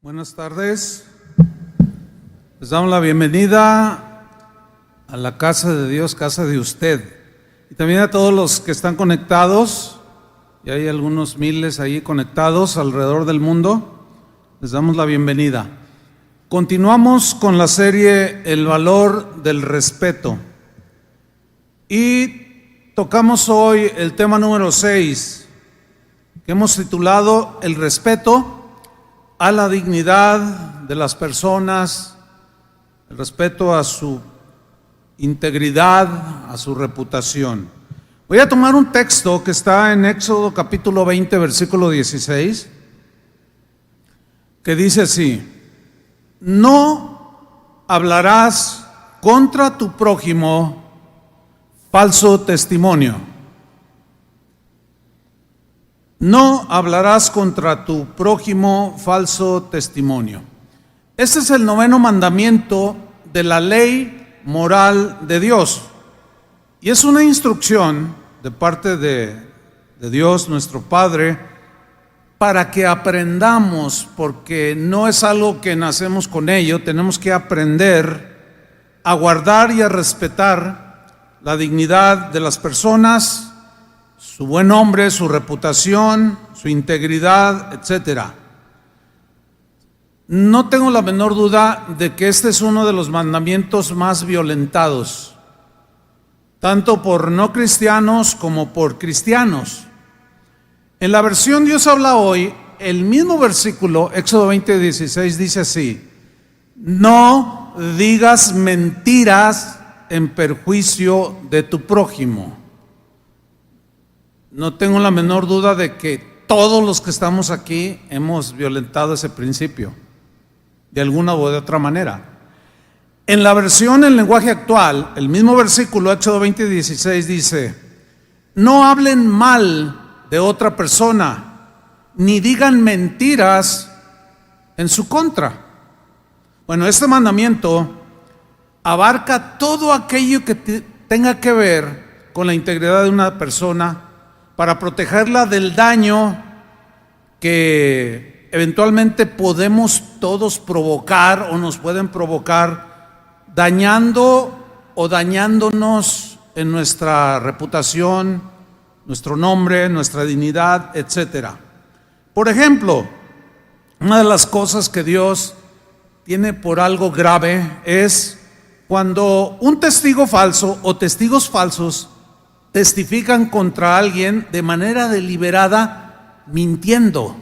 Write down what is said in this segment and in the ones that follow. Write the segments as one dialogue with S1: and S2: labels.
S1: Buenas tardes, les damos la bienvenida a la casa de Dios, casa de usted, y también a todos los que están conectados, y hay algunos miles ahí conectados alrededor del mundo, les damos la bienvenida. Continuamos con la serie El valor del respeto, y tocamos hoy el tema número 6, que hemos titulado El respeto a la dignidad de las personas, el respeto a su integridad, a su reputación. Voy a tomar un texto que está en Éxodo capítulo 20, versículo 16, que dice así: no hablarás contra tu prójimo falso testimonio. No hablarás contra tu prójimo falso testimonio. Este es el 9º mandamiento de la ley moral de Dios. Y es una instrucción de parte de Dios, nuestro Padre, para que aprendamos, porque no es algo que nacemos con ello, tenemos que aprender a guardar y a respetar la dignidad de las personas, su buen nombre, su reputación, su integridad, etcétera. No tengo la menor duda de que este es uno de los mandamientos más violentados, tanto por no cristianos como por cristianos. En la versión Dios habla hoy, el mismo versículo, Éxodo 20:16, dice así: no digas mentiras en perjuicio de tu prójimo. No tengo la menor duda de que todos los que estamos aquí hemos violentado ese principio, de alguna o de otra manera. En la versión en lenguaje actual, el mismo versículo, Éxodo 20:16, dice: no hablen mal de otra persona, ni digan mentiras en su contra. Bueno, este mandamiento abarca todo aquello que tenga que ver con la integridad de una persona, para protegerla del daño que eventualmente podemos todos provocar o nos pueden provocar, dañando o dañándonos en nuestra reputación, nuestro nombre, nuestra dignidad, etcétera. Por ejemplo, una de las cosas que Dios tiene por algo grave es cuando un testigo falso o testigos falsos testifican contra alguien de manera deliberada, mintiendo,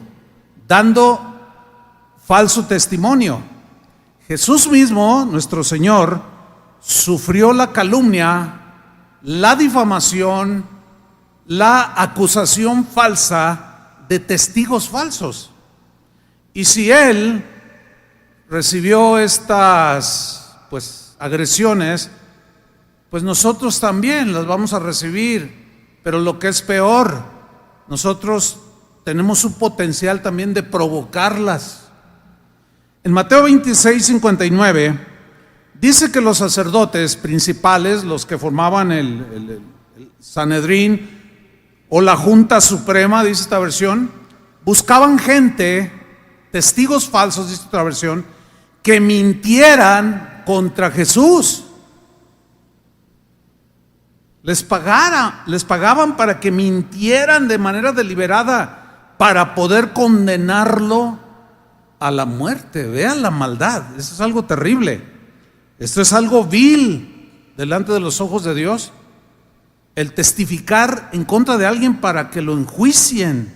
S1: dando falso testimonio. Jesús mismo, nuestro Señor, sufrió la calumnia, la difamación, la acusación falsa de testigos falsos. Y si Él recibió estas agresiones, pues nosotros también las vamos a recibir. Pero lo que es peor, nosotros tenemos un potencial también de provocarlas. En Mateo 26:59 dice que los sacerdotes principales, los que formaban el Sanedrín o la Junta Suprema, dice esta versión, buscaban gente, testigos falsos, dice otra versión, que mintieran contra Jesús. Les pagaban para que mintieran de manera deliberada para poder condenarlo a la muerte. Vean la maldad, eso es algo terrible. Esto es algo vil delante de los ojos de Dios. El testificar en contra de alguien para que lo enjuicien.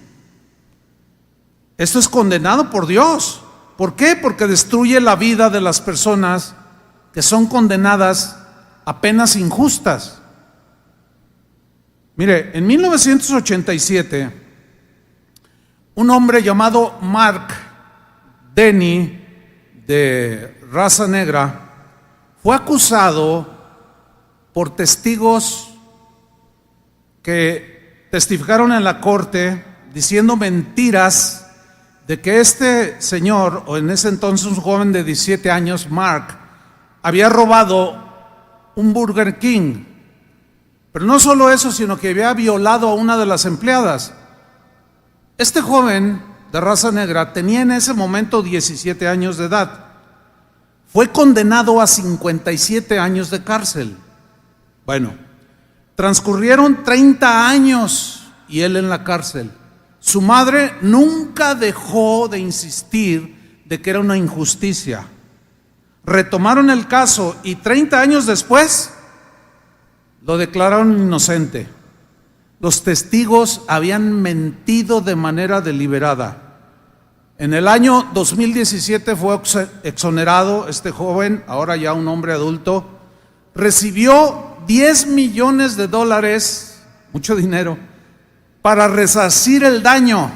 S1: Esto es condenado por Dios. ¿Por qué? Porque destruye la vida de las personas que son condenadas a penas injustas. Mire, en 1987, un hombre llamado Mark Denny, de raza negra, fue acusado por testigos que testificaron en la corte diciendo mentiras de que este señor, o en ese entonces un joven de 17 años, Mark, había robado un Burger King. Pero no solo eso, sino que había violado a una de las empleadas. Este joven de raza negra, tenía en ese momento 17 años de edad. Fue condenado a 57 años de cárcel. Bueno, transcurrieron 30 años y él en la cárcel. Su madre nunca dejó de insistir de que era una injusticia. Retomaron el caso y 30 años después lo declararon inocente. Los testigos habían mentido de manera deliberada. En el año 2017 fue exonerado este joven, ahora ya un hombre adulto. Recibió $10 millones, mucho dinero, para resarcir el daño,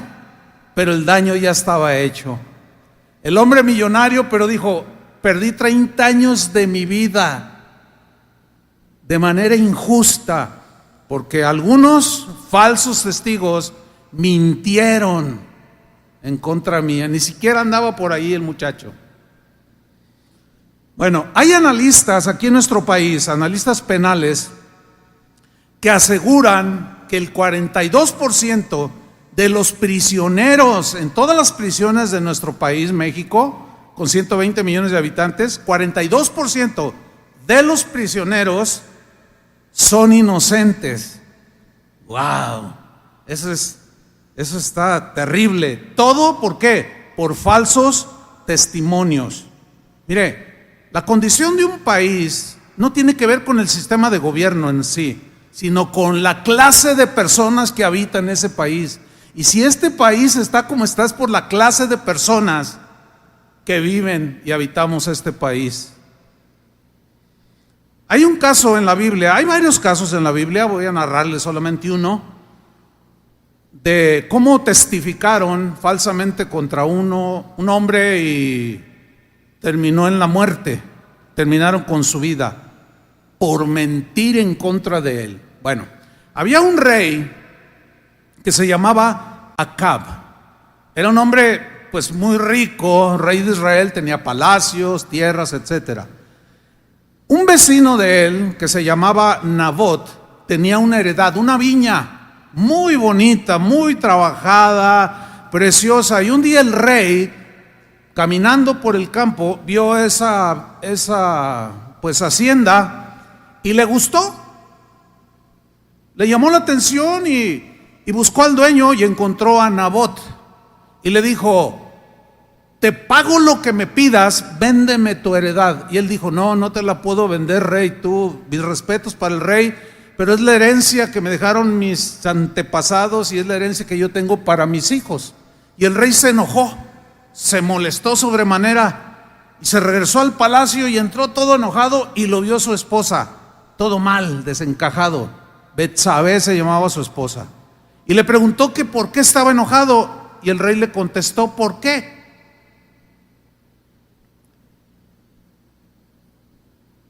S1: pero el daño ya estaba hecho. El hombre millonario, pero dijo: perdí 30 años de mi vida de manera injusta, porque algunos falsos testigos mintieron en contra mía. Ni siquiera andaba por ahí el muchacho. Bueno, hay analistas aquí en nuestro país, analistas penales, que aseguran que el 42% de los prisioneros en todas las prisiones de nuestro país, México, con 120 millones de habitantes, 42% de los prisioneros son inocentes. ¡Wow! Eso está terrible. ¿Todo por qué? Por falsos testimonios. Mire, la condición de un país no tiene que ver con el sistema de gobierno en sí, sino con la clase de personas que habitan ese país. Y si este país está como está, es por la clase de personas que viven y habitamos este país. Hay un caso en la Biblia, hay varios casos en la Biblia, voy a narrarles solamente uno, de cómo testificaron falsamente contra un hombre y terminó en la muerte, terminaron con su vida por mentir en contra de él. Bueno, había un rey que se llamaba Acab. Era un hombre pues muy rico, rey de Israel, tenía palacios, tierras, etcétera. Un vecino de él, que se llamaba Nabot, tenía una heredad, una viña muy bonita, muy trabajada, preciosa. Y un día el rey, caminando por el campo, vio esa pues hacienda y le gustó. Le llamó la atención y buscó al dueño y encontró a Nabot. Y le dijo: te pago lo que me pidas, véndeme tu heredad. Y él dijo: no te la puedo vender, rey. Tú, mis respetos para el rey, pero es la herencia que me dejaron mis antepasados y es la herencia que yo tengo para mis hijos. Y el rey se enojó, se molestó sobremanera y se regresó al palacio y entró todo enojado y lo vio su esposa, todo mal, desencajado. Betsabé se llamaba su esposa. Y le preguntó que por qué estaba enojado y el rey le contestó: ¿por qué?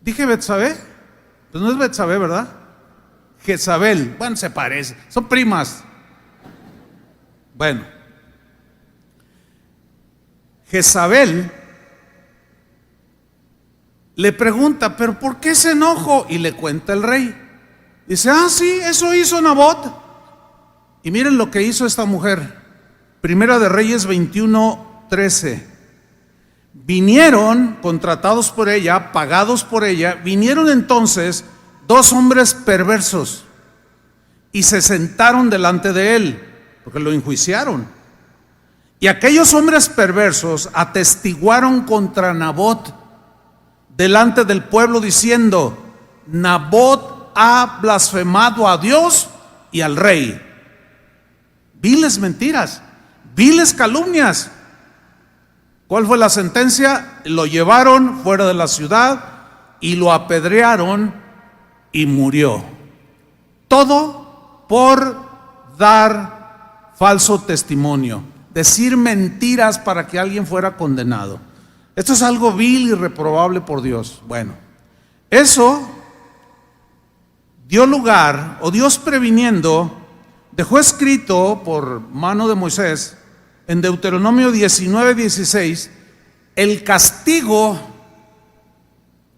S1: Dije Betsabé, pues no es Betsabé, ¿verdad? Jezabel, bueno, se parece, son primas. Bueno, Jezabel le pregunta: ¿pero por qué ese enojo? Y le cuenta el rey. Dice: sí, eso hizo Nabot. Y miren lo que hizo esta mujer. Primera de Reyes 21:13. Vinieron, contratados por ella, pagados por ella, vinieron entonces 2 hombres perversos y se sentaron delante de él, porque lo enjuiciaron. Y aquellos hombres perversos atestiguaron contra Nabot delante del pueblo, diciendo: Nabot ha blasfemado a Dios y al rey. Viles mentiras, viles calumnias. ¿Cuál fue la sentencia? Lo llevaron fuera de la ciudad y lo apedrearon y murió. Todo por dar falso testimonio, decir mentiras para que alguien fuera condenado. Esto es algo vil y reprobable por Dios. Bueno, eso dio lugar, o Dios previniendo, dejó escrito por mano de Moisés en Deuteronomio 19:16 el castigo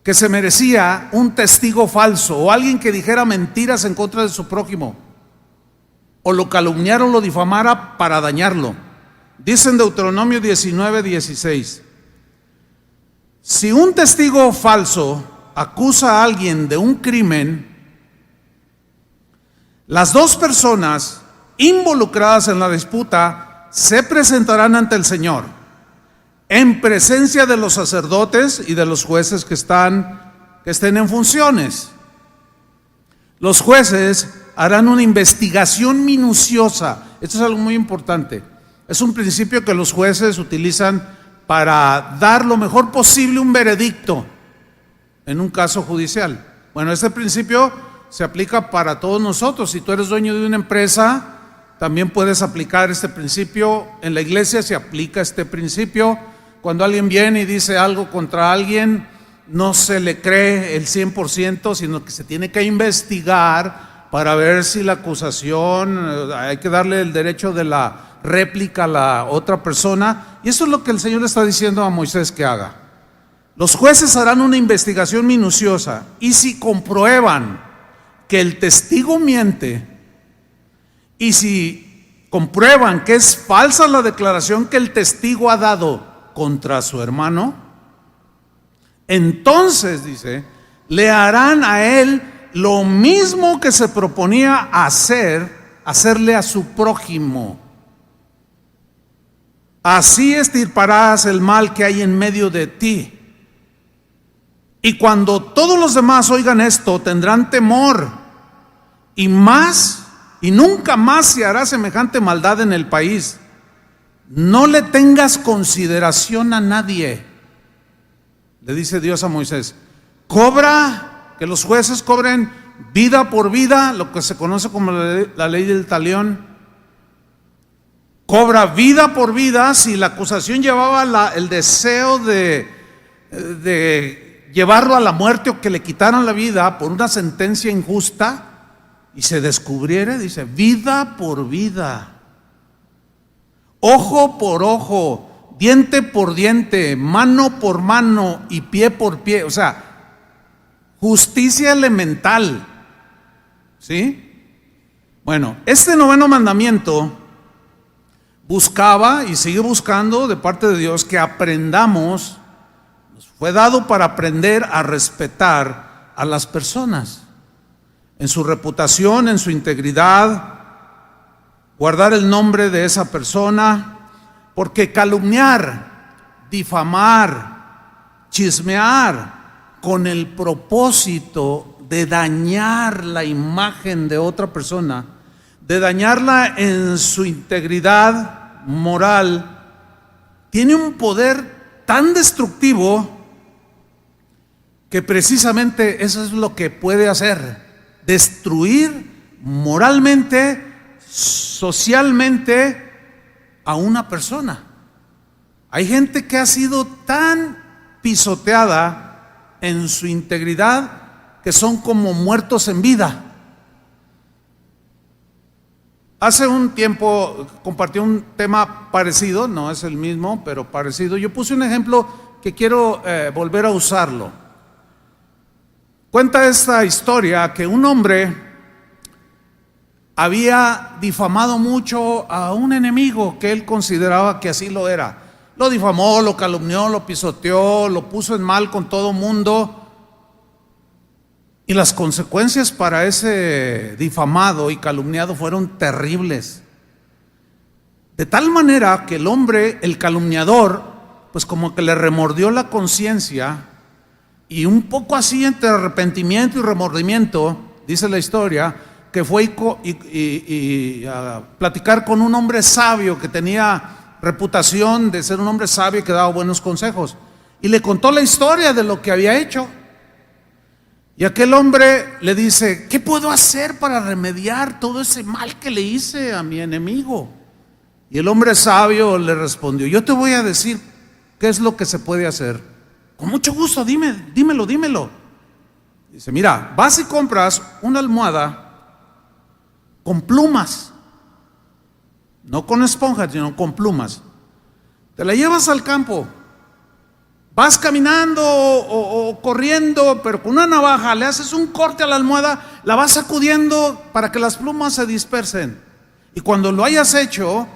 S1: que se merecía un testigo falso o alguien que dijera mentiras en contra de su prójimo o lo calumniara o lo difamara para dañarlo. Dice en Deuteronomio 19:16: si un testigo falso acusa a alguien de un crimen, las dos personas involucradas en la disputa se presentarán ante el Señor en presencia de los sacerdotes y de los jueces que estén en funciones. Los jueces harán una investigación minuciosa. Esto es algo muy importante. Es un principio que los jueces utilizan para dar lo mejor posible un veredicto en un caso judicial. Bueno, este principio se aplica para todos nosotros. Si tú eres dueño de una empresa, también puedes aplicar este principio. En la iglesia se aplica este principio. Cuando alguien viene y dice algo contra alguien, no se le cree el 100%, sino que se tiene que investigar para ver si la acusación, hay que darle el derecho de la réplica a la otra persona. Y eso es lo que el Señor le está diciendo a Moisés que haga. Los jueces harán una investigación minuciosa, y si comprueban que el testigo miente, y si comprueban que es falsa la declaración que el testigo ha dado contra su hermano, entonces, dice, le harán a él lo mismo que se proponía hacerle a su prójimo. Así extirparás el mal que hay en medio de ti. Y cuando todos los demás oigan esto, tendrán temor, y nunca más se hará semejante maldad en el país. No le tengas consideración a nadie, le dice Dios a Moisés. Que los jueces cobren vida por vida, lo que se conoce como la ley del talión. Cobra vida por vida. Si la acusación llevaba el deseo de llevarlo a la muerte o que le quitaran la vida por una sentencia injusta y se descubriere, dice, vida por vida, ojo por ojo, diente por diente, mano por mano y pie por pie. O sea, justicia elemental. ¿Sí? Bueno, este noveno mandamiento buscaba y sigue buscando de parte de Dios que aprendamos. Nos fue dado para aprender a respetar a las personas en su reputación, en su integridad, guardar el nombre de esa persona, porque calumniar, difamar, chismear con el propósito de dañar la imagen de otra persona, de dañarla en su integridad moral, tiene un poder tan destructivo que precisamente eso es lo que puede hacer: destruir moralmente, socialmente a una persona. Hay gente que ha sido tan pisoteada en su integridad que son como muertos en vida. Hace un tiempo compartí un tema parecido, no es el mismo, pero parecido. Yo puse un ejemplo que quiero volver a usarlo. Cuenta esta historia que un hombre había difamado mucho a un enemigo que él consideraba que así lo era. Lo difamó, lo calumnió, lo pisoteó, lo puso en mal con todo mundo. Y las consecuencias para ese difamado y calumniado fueron terribles. De tal manera que el hombre, el calumniador, pues como que le remordió la conciencia, y un poco así entre arrepentimiento y remordimiento, dice la historia, que fue a platicar con un hombre sabio que tenía reputación de ser un hombre sabio y que daba buenos consejos, y le contó la historia de lo que había hecho. Y aquel hombre le dice: ¿qué puedo hacer para remediar todo ese mal que le hice a mi enemigo? Y el hombre sabio le respondió: yo te voy a decir qué es lo que se puede hacer. Con mucho gusto, dímelo. Dice: mira, vas y compras una almohada con plumas, no con esponjas, sino con plumas. Te la llevas al campo, vas caminando o corriendo, pero con una navaja le haces un corte a la almohada, la vas sacudiendo para que las plumas se dispersen. Y cuando lo hayas hecho,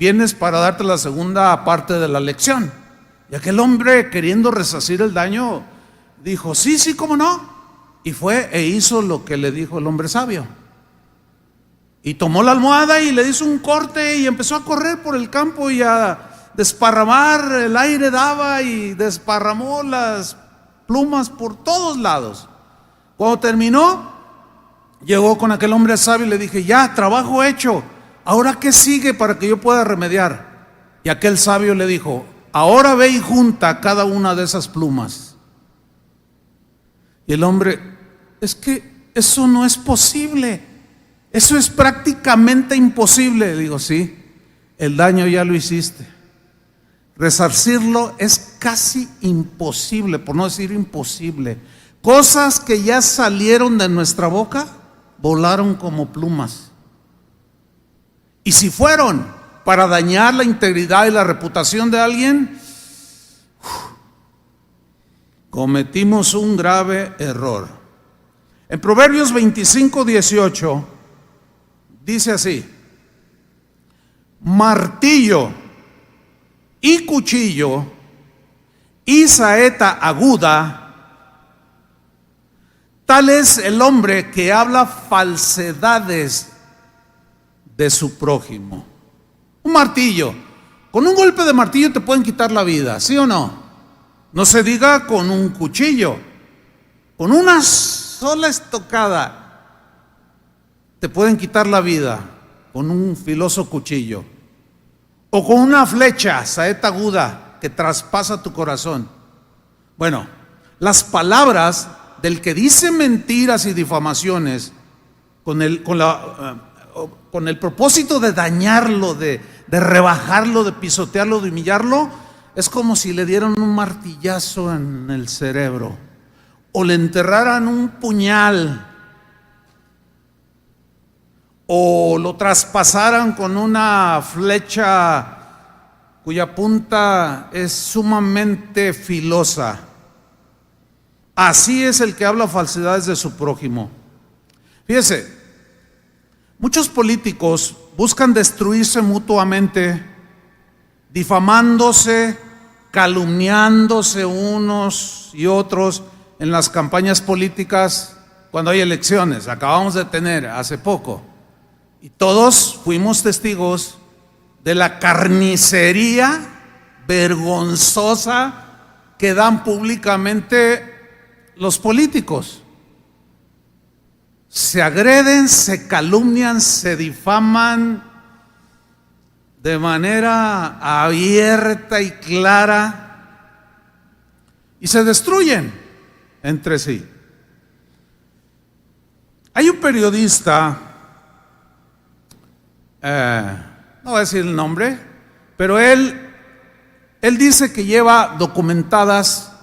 S1: vienes para darte la segunda parte de la lección. Y aquel hombre, queriendo resarcir el daño, dijo, sí, sí, cómo no. Y fue e hizo lo que le dijo el hombre sabio. Y tomó la almohada y le hizo un corte y empezó a correr por el campo y a desparramar, el aire daba y desparramó las plumas por todos lados. Cuando terminó, llegó con aquel hombre sabio y le dije, ya, trabajo hecho, ¿ahora qué sigue para que yo pueda remediar? Y aquel sabio le dijo, ahora ve y junta cada una de esas plumas. Y el hombre, es que eso no es posible, eso es prácticamente imposible. Le digo, sí, el daño ya lo hiciste, resarcirlo es casi imposible, por no decir imposible. Cosas que ya salieron de nuestra boca volaron como plumas. Y si fueron para dañar la integridad y la reputación de alguien, cometimos un grave error. En Proverbios 25:18 dice así: martillo y cuchillo y saeta aguda, tal es el hombre que habla falsedades de su prójimo. Un martillo, con un golpe de martillo te pueden quitar la vida, ¿sí o no? No se diga con un cuchillo, con una sola estocada te pueden quitar la vida, con un filoso cuchillo, o con una flecha, saeta aguda, que traspasa tu corazón. Bueno, las palabras del que dice mentiras y difamaciones con el propósito de dañarlo, de rebajarlo, de pisotearlo, de humillarlo, es como si le dieran un martillazo en el cerebro o le enterraran un puñal o lo traspasaran con una flecha cuya punta es sumamente filosa. Así es el que habla falsedades de su prójimo. Fíjese, muchos políticos buscan destruirse mutuamente, difamándose, calumniándose unos y otros en las campañas políticas cuando hay elecciones. Acabamos de tener hace poco. Y todos fuimos testigos de la carnicería vergonzosa que dan públicamente los políticos. Se agreden, se calumnian, se difaman de manera abierta y clara y se destruyen entre sí. Hay un periodista, no voy a decir el nombre, pero él dice que lleva documentadas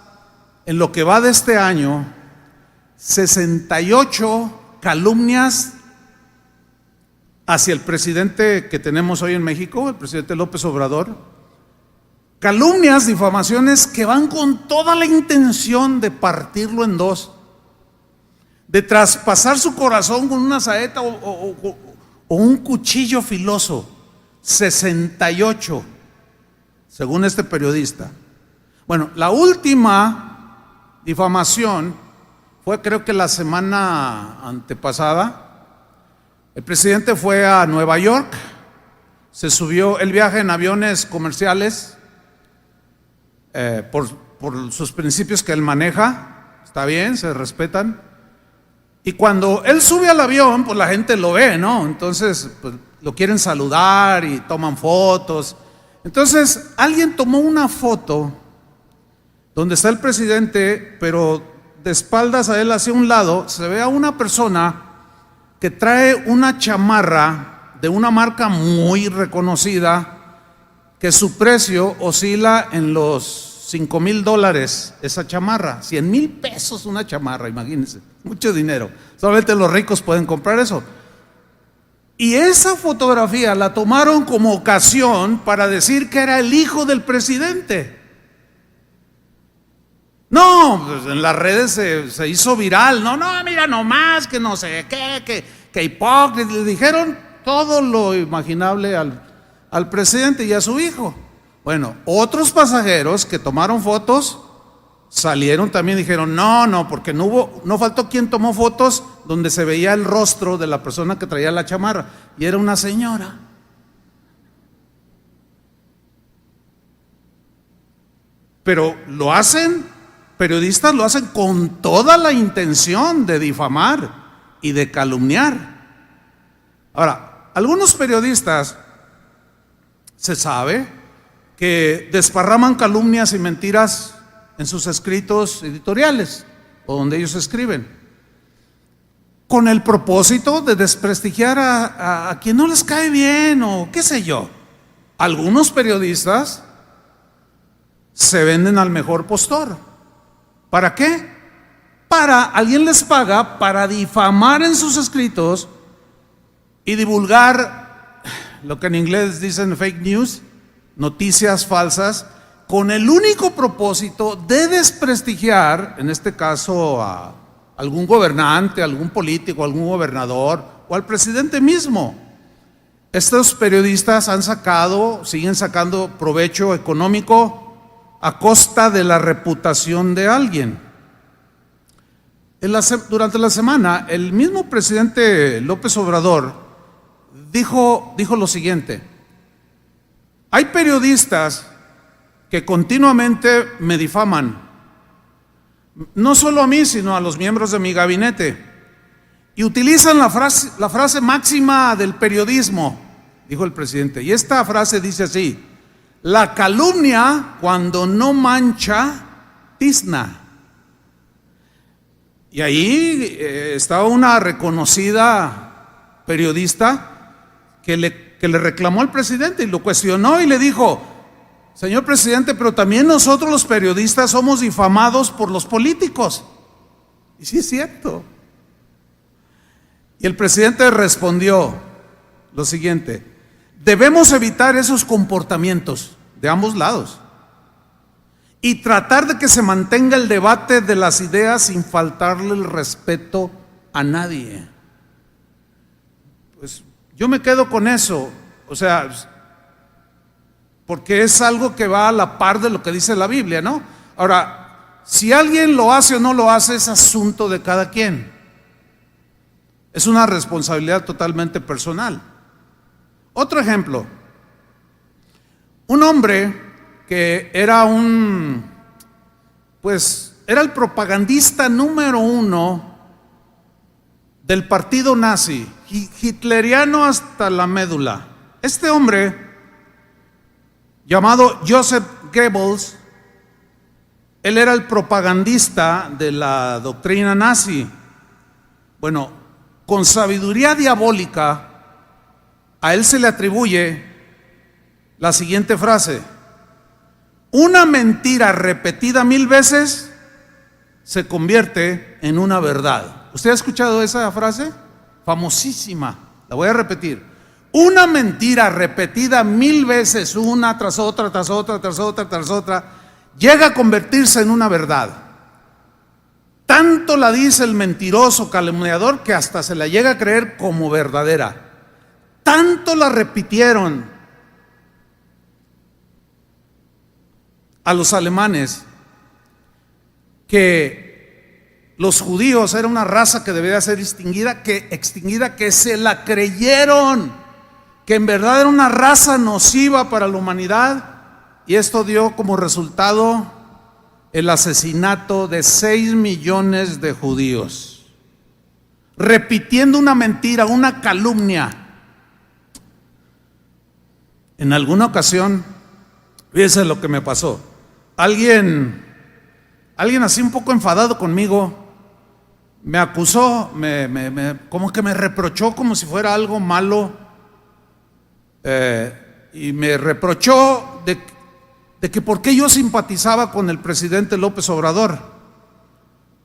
S1: en lo que va de este año 68 calumnias hacia el presidente que tenemos hoy en México, el presidente López Obrador. Calumnias, difamaciones que van con toda la intención de partirlo en dos, de traspasar su corazón con una saeta o un cuchillo filoso. 68, según este periodista. Bueno, la última difamación fue, creo que la semana antepasada. El presidente fue a Nueva York, se subió, él viaja en aviones comerciales por sus principios que él maneja, está bien, se respetan. Y cuando él sube al avión, pues la gente lo ve, ¿no? Entonces, pues lo quieren saludar y toman fotos. Entonces, alguien tomó una foto donde está el presidente, pero de espaldas a él hacia un lado, se ve a una persona que trae una chamarra de una marca muy reconocida, que su precio oscila en los $5,000 esa chamarra, 100,000 pesos una chamarra, imagínense, mucho dinero, solamente los ricos pueden comprar eso. Y esa fotografía la tomaron como ocasión para decir que era el hijo del presidente. No, pues en las redes se hizo viral, no, mira nomás, que no sé qué, que hipócrita, le dijeron todo lo imaginable al presidente y a su hijo. Bueno, otros pasajeros que tomaron fotos salieron también y dijeron, no, porque no faltó quien tomó fotos donde se veía el rostro de la persona que traía la chamarra, y era una señora. Pero lo hacen, periodistas lo hacen con toda la intención de difamar y de calumniar. Ahora, algunos periodistas se sabe que desparraman calumnias y mentiras en sus escritos editoriales o donde ellos escriben, con el propósito de desprestigiar a quien no les cae bien o qué sé yo. Algunos periodistas se venden al mejor postor. ¿Para qué? Alguien les paga para difamar en sus escritos y divulgar lo que en inglés dicen fake news, noticias falsas, con el único propósito de desprestigiar, en este caso a algún gobernante, algún político, algún gobernador o al presidente mismo. Estos periodistas siguen sacando provecho económico a costa de la reputación de alguien. Durante la semana, el mismo presidente López Obrador dijo lo siguiente: hay periodistas que continuamente me difaman, no solo a mí, sino a los miembros de mi gabinete, y utilizan la frase máxima del periodismo, dijo el presidente, y esta frase dice así: la calumnia, cuando no mancha, tizna. Y ahí estaba una reconocida periodista que le reclamó al presidente y lo cuestionó y le dijo: señor presidente, pero también nosotros los periodistas somos difamados por los políticos. Y sí es cierto. Y el presidente respondió lo siguiente: debemos evitar esos comportamientos de ambos lados y tratar de que se mantenga el debate de las ideas sin faltarle el respeto a nadie. Pues yo me quedo con eso, o sea, porque es algo que va a la par de lo que dice la Biblia, ¿no? Ahora, si alguien lo hace o no lo hace es asunto de cada quien. Es una responsabilidad totalmente personal. Otro ejemplo: un hombre que era era el propagandista número 1 del partido nazi, hitleriano hasta la médula. Este hombre, llamado Joseph Goebbels, él era el propagandista de la doctrina nazi. Bueno, con sabiduría diabólica, a él se le atribuye la siguiente frase: una mentira repetida 1000 veces se convierte en una verdad. ¿Usted ha escuchado esa frase? Famosísima. La voy a repetir: una mentira repetida 1000 veces, una tras otra, tras otra, tras otra, tras otra, llega a convertirse en una verdad. Tanto la dice el mentiroso calumniador que hasta se la llega a creer como verdadera. Tanto la repitieron a los alemanes que los judíos eran una raza que debía ser extinguida, que se la creyeron, que en verdad era una raza nociva para la humanidad, y esto dio como resultado el asesinato de 6 millones de judíos, repitiendo una mentira, una calumnia. En alguna ocasión, fíjense lo que me pasó. Alguien así un poco enfadado conmigo me acusó, como que me reprochó como si fuera algo malo, y me reprochó de que por qué yo simpatizaba con el presidente López Obrador.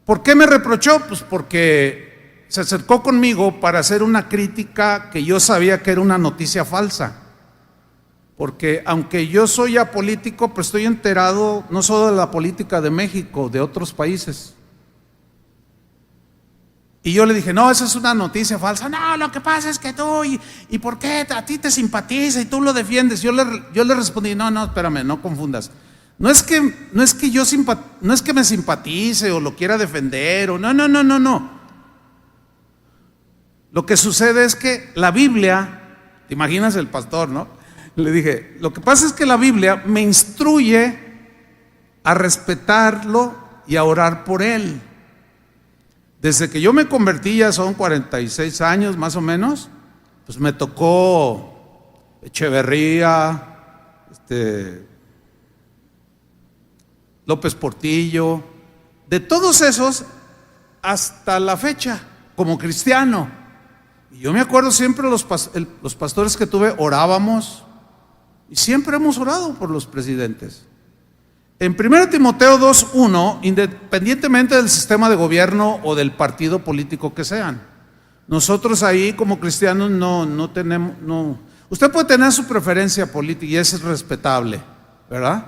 S1: ¿Por qué me reprochó? Pues porque se acercó conmigo para hacer una crítica que yo sabía que era una noticia falsa. Porque aunque yo soy apolítico, pues estoy enterado no solo de la política de México, de otros países. Y yo le dije, no, esa es una noticia falsa. No, lo que pasa es que tú, ¿y por qué a ti te simpatiza y tú lo defiendes? Yo le respondí, no, espérame, no confundas. No es que me simpatice o lo quiera defender, o no. Lo que sucede es que la Biblia, te imaginas el pastor, ¿no? Le dije, lo que pasa es que la Biblia me instruye a respetarlo y a orar por él. Desde que yo me convertí, ya son 46 años más o menos, pues me tocó Echeverría, López Portillo, de todos esos hasta la fecha, como cristiano. Y yo me acuerdo siempre los pastores que tuve, orábamos, y siempre hemos orado por los presidentes. En 1 Timoteo 2:1, independientemente del sistema de gobierno o del partido político que sean, nosotros ahí como cristianos no tenemos, usted puede tener su preferencia política y eso es respetable, ¿verdad?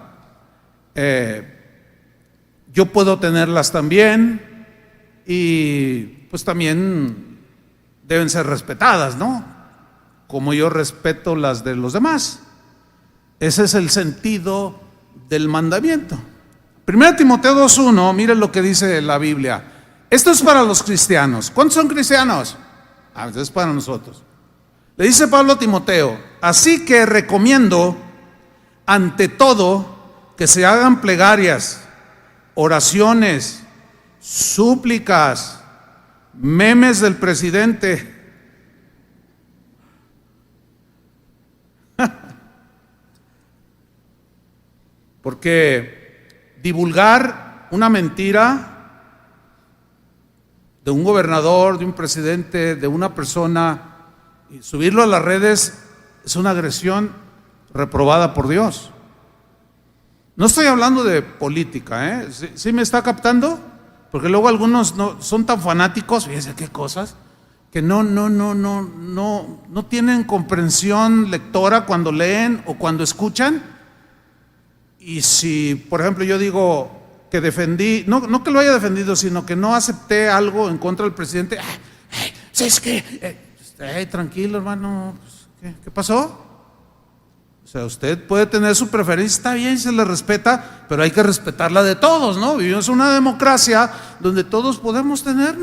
S1: Yo puedo tenerlas también y pues también deben ser respetadas, ¿no? Como yo respeto las de los demás. Ese es el sentido del mandamiento. 1 Timoteo 2:1, miren lo que dice la Biblia. Esto es para los cristianos. ¿Cuántos son cristianos? Esto es para nosotros. Le dice Pablo a Timoteo, así que recomiendo ante todo que se hagan plegarias, oraciones, súplicas, memes del presidente. Porque divulgar una mentira de un gobernador, de un presidente, de una persona y subirlo a las redes es una agresión reprobada por Dios. No estoy hablando de política, ¿eh? ¿Sí me está captando? Porque luego algunos no son tan fanáticos, fíjense qué cosas, que no tienen comprensión lectora cuando leen o cuando escuchan. Y si, por ejemplo, yo digo que defendí, no que lo haya defendido, sino que no acepté algo en contra del presidente, es que, tranquilo hermano, ¿qué pasó? O sea, usted puede tener su preferencia, está bien, se le respeta, pero hay que respetarla de todos, ¿no? Vivimos en una democracia donde todos podemos tener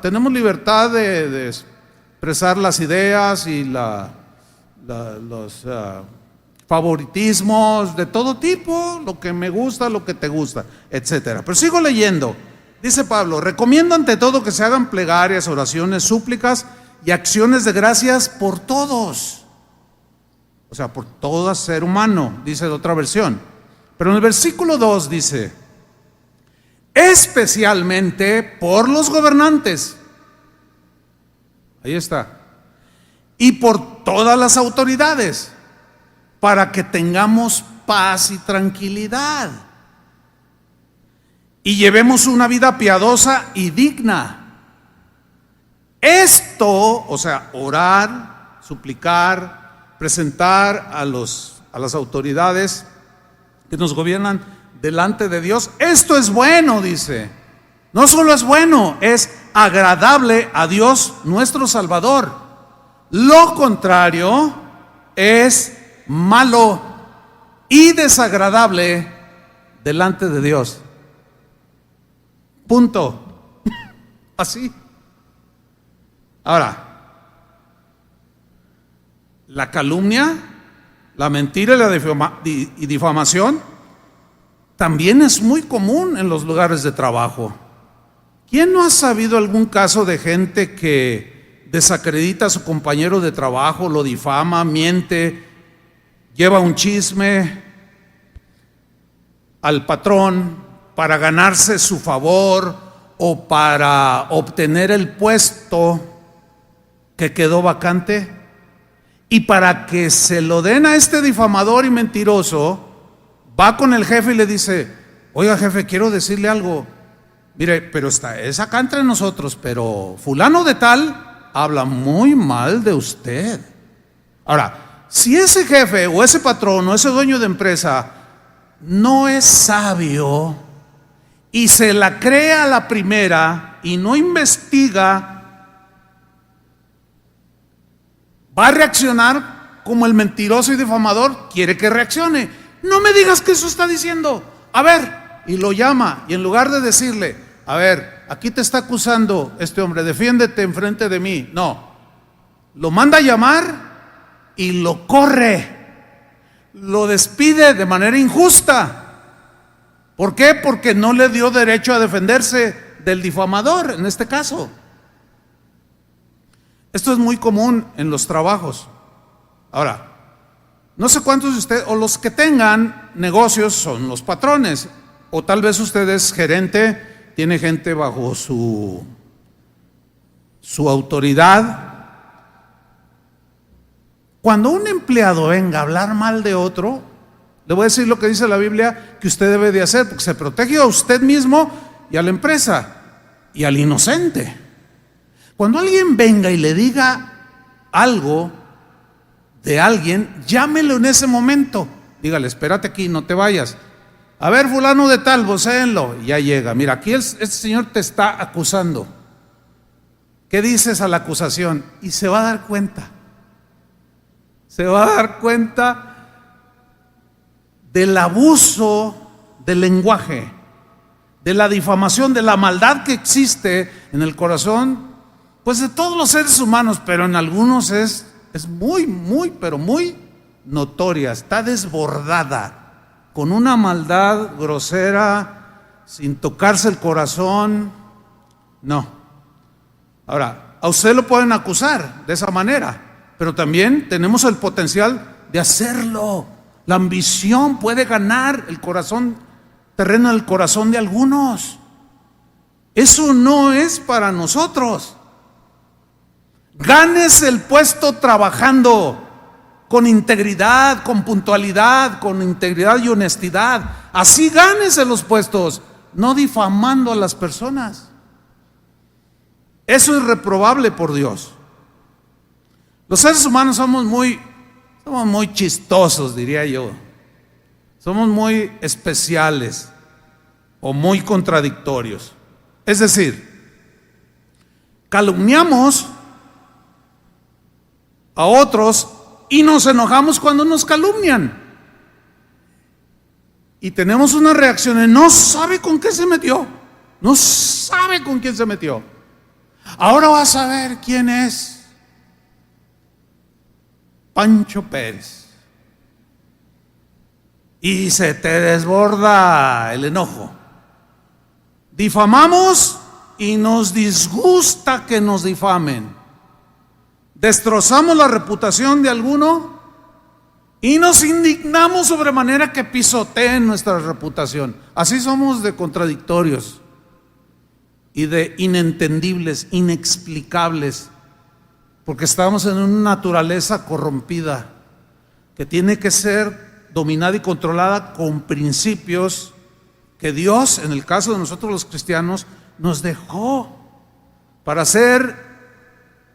S1: tenemos libertad de expresar las ideas y los favoritismos de todo tipo, lo que me gusta, lo que te gusta, etcétera. Pero sigo leyendo. Dice Pablo, recomiendo ante todo que se hagan plegarias, oraciones, súplicas y acciones de gracias por todos. O sea, por todo ser humano, dice de otra versión. Pero en el versículo 2 dice, especialmente por los gobernantes. Ahí está. Y por todas las autoridades, para que tengamos paz y tranquilidad y llevemos una vida piadosa y digna. Esto, o sea, orar, suplicar, presentar a las autoridades que nos gobiernan delante de Dios, esto es bueno, dice. No solo es bueno, es agradable a Dios nuestro Salvador. Lo contrario es malo y desagradable delante de Dios. Punto. Así. Ahora, la calumnia, la mentira y la difamación también es muy común en los lugares de trabajo. ¿Quién no ha sabido algún caso de gente que desacredita a su compañero de trabajo, lo difama, miente, lleva un chisme al patrón para ganarse su favor o para obtener el puesto que quedó vacante? Y para que se lo den a este difamador y mentiroso, va con el jefe y le dice, oiga jefe, quiero decirle algo, mire, pero es acá entre nosotros, pero fulano de tal habla muy mal de usted. Ahora, si ese jefe o ese patrón o ese dueño de empresa no es sabio y se la cree a la primera y no investiga, va a reaccionar como el mentiroso y difamador quiere que reaccione. No me digas que eso está diciendo. A ver, y lo llama, y en lugar de decirle, a ver, aquí te está acusando este hombre, defiéndete enfrente de mí. No, lo manda a llamar y lo corre, lo despide de manera injusta. ¿Por qué? Porque no le dio derecho a defenderse del difamador, en este caso. Esto es muy común en los trabajos. Ahora, no sé cuántos de ustedes, o los que tengan negocios son los patrones, o tal vez usted es gerente, tiene gente bajo su autoridad. Cuando un empleado venga a hablar mal de otro, le voy a decir lo que dice la Biblia que usted debe de hacer, porque se protege a usted mismo y a la empresa y al inocente. Cuando alguien venga y le diga algo de alguien, llámelo en ese momento. Dígale, espérate aquí, no te vayas. A ver, fulano de tal, vocéenlo. Y ya llega. Mira, aquí este señor te está acusando. ¿Qué dices a la acusación? Y se va a dar cuenta. Se va a dar cuenta del abuso del lenguaje, de la difamación, de la maldad que existe en el corazón, pues de todos los seres humanos, pero en algunos es pero muy notoria, está desbordada, con una maldad grosera, sin tocarse el corazón. No. Ahora, a usted lo pueden acusar de esa manera, pero también tenemos el potencial de hacerlo. La ambición puede ganar el corazón, terreno del corazón de algunos. Eso no es para nosotros. Ganes el puesto trabajando con integridad, con puntualidad, con integridad y honestidad. Así gánese los puestos, no difamando a las personas. Eso es reprobable por Dios. Los seres humanos somos muy chistosos, diría yo. Somos muy especiales o muy contradictorios. Es decir, calumniamos a otros y nos enojamos cuando nos calumnian. Y tenemos una reacción, no sabe con qué se metió, no sabe con quién se metió. Ahora vas a ver quién es Pancho Pérez. Y se te desborda el enojo. Difamamos y nos disgusta que nos difamen. Destrozamos la reputación de alguno y nos indignamos sobremanera que pisoteen nuestra reputación. Así somos de contradictorios y de inentendibles, inexplicables, porque estamos en una naturaleza corrompida que tiene que ser dominada y controlada con principios que Dios, en el caso de nosotros los cristianos, nos dejó para ser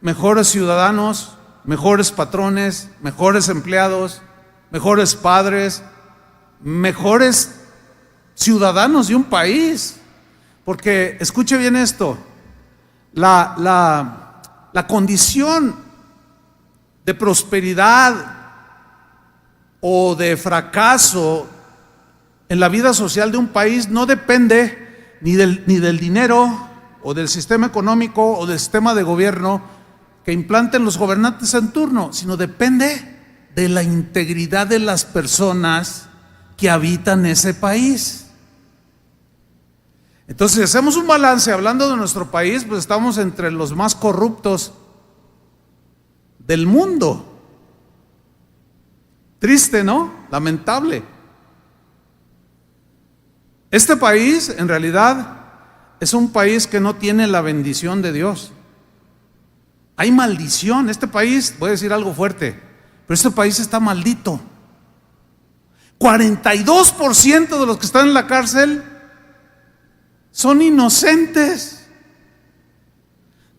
S1: mejores ciudadanos, mejores patrones, mejores empleados, mejores padres, mejores ciudadanos de un país. Porque, escuche bien esto, la condición de prosperidad o de fracaso en la vida social de un país no depende ni del dinero o del sistema económico o del sistema de gobierno que implanten los gobernantes en turno, sino depende de la integridad de las personas que habitan ese país. Entonces, si hacemos un balance hablando de nuestro país, pues estamos entre los más corruptos del mundo. Triste, ¿no? Lamentable. Este país, en realidad, es un país que no tiene la bendición de Dios. Hay maldición. Este país, voy a decir algo fuerte, pero este país está maldito. 42% de los que están en la cárcel son inocentes.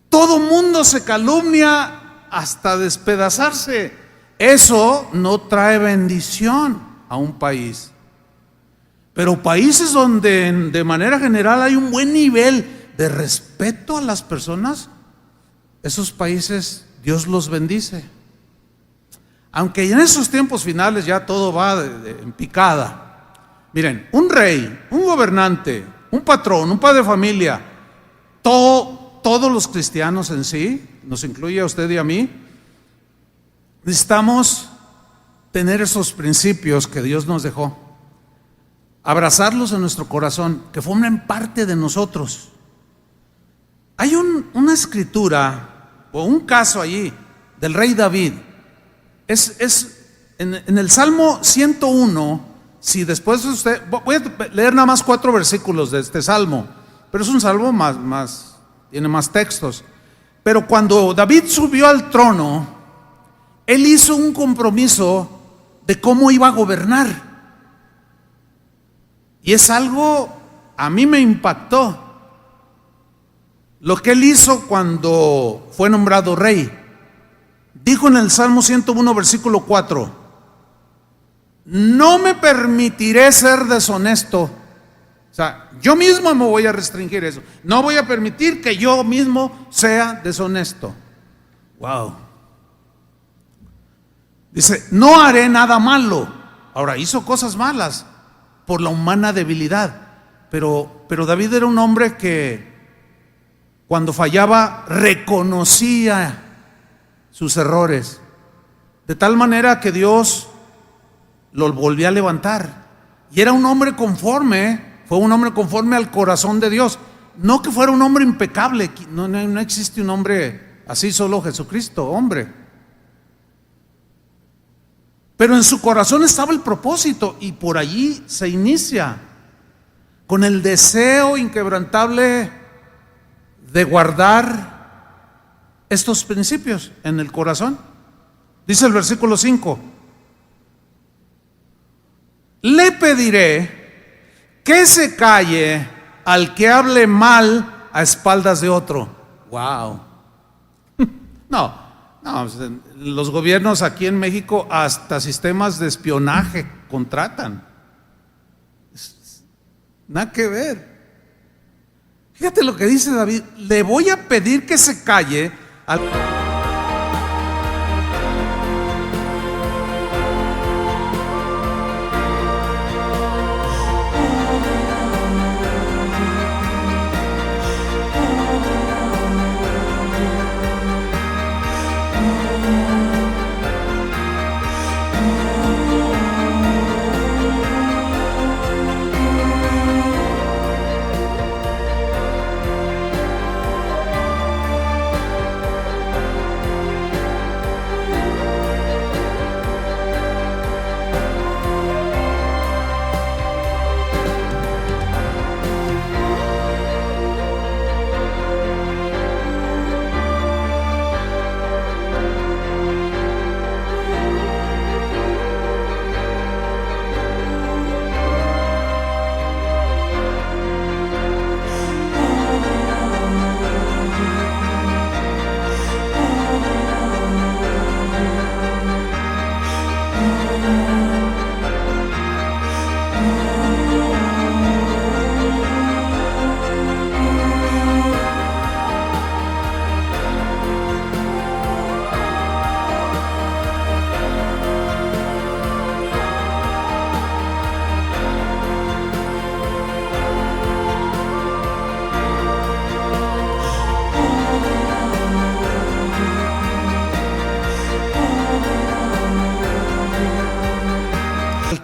S1: Todo mundo se calumnia hasta despedazarse. Eso no trae bendición a un país. Pero países donde de manera general hay un buen nivel de respeto a las personas, esos países Dios los bendice. Aunque en esos tiempos finales ya todo va en picada. Miren, un rey, un gobernante, un patrón, un padre de familia, todos los cristianos en sí, nos incluye a usted y a mí, necesitamos tener esos principios que Dios nos dejó, abrazarlos en nuestro corazón, que formen parte de nosotros. Hay una escritura o un caso allí del rey David. En el Salmo 101, si después usted, voy a leer nada más 4 versículos de este salmo, pero es un salmo tiene más textos. Pero cuando David subió al trono, él hizo un compromiso de cómo iba a gobernar. Y es algo, a mí me impactó lo que él hizo cuando fue nombrado rey. Dijo en el Salmo 101, versículo 4: no me permitiré ser deshonesto. O sea, yo mismo me voy a restringir eso. No voy a permitir que yo mismo sea deshonesto. Wow. Dice, no haré nada malo. Ahora, hizo cosas malas por la humana debilidad. Pero David era un hombre que cuando fallaba reconocía sus errores, de tal manera que Dios lo volvía a levantar. Y era un hombre fue un hombre conforme al corazón de Dios. No que fuera un hombre impecable, no existe un hombre así, solo Jesucristo, hombre. Pero en su corazón estaba el propósito, y por allí se inicia, con el deseo inquebrantable de guardar estos principios en el corazón. Dice el versículo 5: le pediré que se calle al que hable mal a espaldas de otro. Wow. No, los gobiernos aquí en México hasta sistemas de espionaje contratan. Nada que ver. Fíjate lo que dice David: le voy a pedir que se calle al...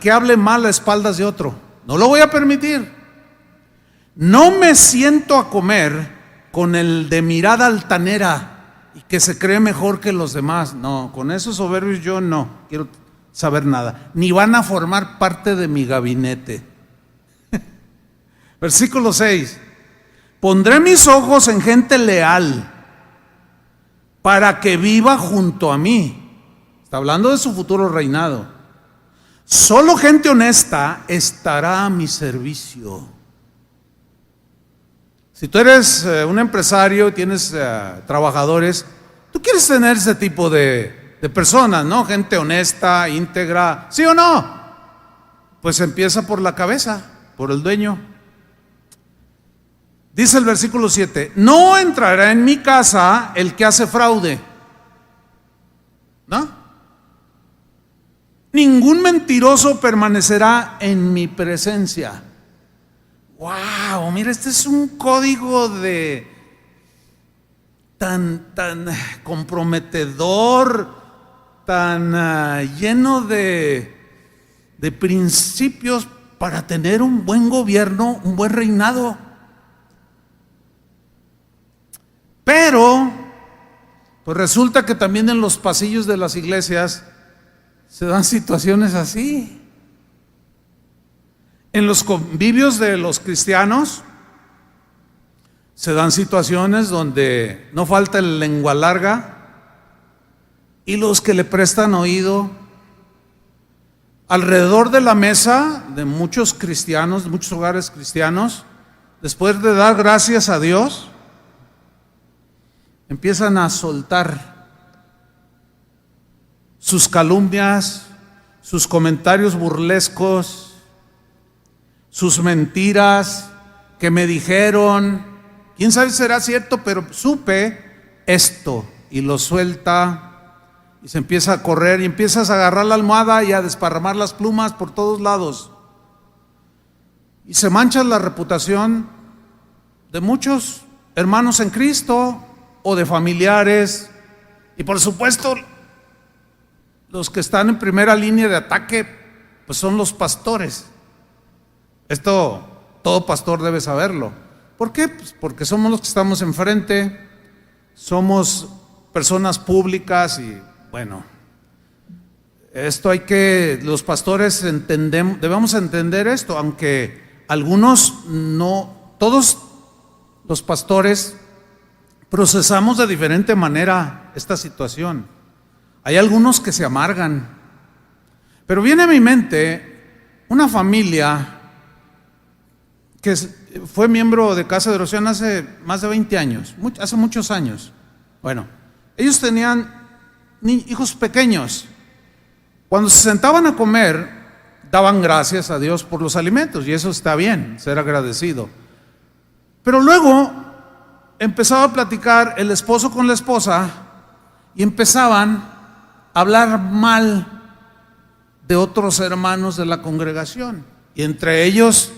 S1: que hable mal a espaldas de otro. No lo voy a permitir. No me siento a comer con el de mirada altanera y que se cree mejor que los demás. No, con esos soberbios yo no quiero saber nada. Ni van a formar parte de mi gabinete. Versículo 6: pondré mis ojos en gente leal para que viva junto a mí. Está hablando de su futuro reinado. Solo gente honesta estará a mi servicio. Si tú eres un empresario y tienes trabajadores, tú quieres tener ese tipo de personas, ¿no? Gente honesta, íntegra, ¿sí o no? Pues empieza por la cabeza. por el dueño. Dice el versículo 7, no entrará en mi casa el que hace fraude, ¿no? Ningún mentiroso permanecerá en mi presencia. Wow, mira, este es un código de tan comprometedor, tan lleno de principios para tener un buen gobierno, un buen reinado. Pero pues resulta que también en los pasillos de las iglesias se dan situaciones así. En los convivios de los cristianos se dan situaciones donde no falta el lengua larga y los que le prestan oído. Alrededor de la mesa de muchos cristianos, de muchos hogares cristianos, después de dar gracias a Dios, empiezan a soltar sus calumnias, sus comentarios burlescos, sus mentiras que me dijeron, quién sabe si será cierto, pero supe esto, y lo suelta y se empieza a correr y empiezas a agarrar la almohada y a desparramar las plumas por todos lados y se mancha la reputación de muchos hermanos en Cristo o de familiares, y por supuesto los que están en primera línea de ataque pues son los pastores. Esto todo pastor debe saberlo. ¿Por qué? Pues porque somos los que estamos enfrente, somos personas públicas y bueno, esto los pastores debemos entender esto, aunque algunos no, todos los pastores procesamos de diferente manera esta situación. Hay algunos que se amargan, pero viene a mi mente una familia que fue miembro de Casa de Oración hace más de 20 años, hace muchos años. Bueno, ellos tenían hijos pequeños. Cuando se sentaban a comer, daban gracias a Dios por los alimentos, y eso está bien, ser agradecido. Pero luego empezaba a platicar el esposo con la esposa y empezaban a hablar mal de otros hermanos de la congregación, y entre ellos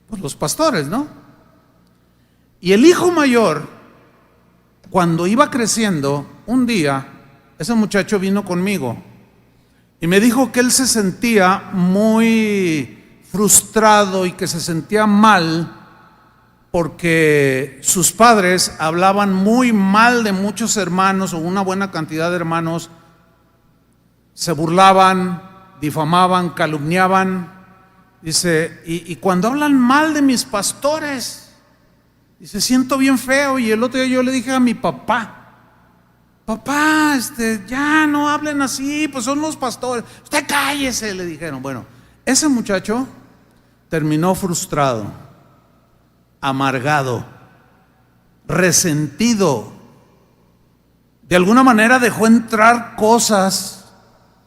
S1: pues los pastores, ¿no? Y el hijo mayor, cuando iba creciendo, un día ese muchacho vino conmigo y me dijo que él se sentía muy frustrado y que se sentía mal porque sus padres hablaban muy mal de muchos hermanos, o una buena cantidad de hermanos, se burlaban, difamaban, calumniaban. Dice, y cuando hablan mal de mis pastores, dice, siento bien feo. Y el otro día yo le dije a mi papá, ya no hablen así, pues son los pastores. Usted cállese, le dijeron. Bueno, ese muchacho terminó frustrado, amargado, resentido. De alguna manera dejó entrar cosas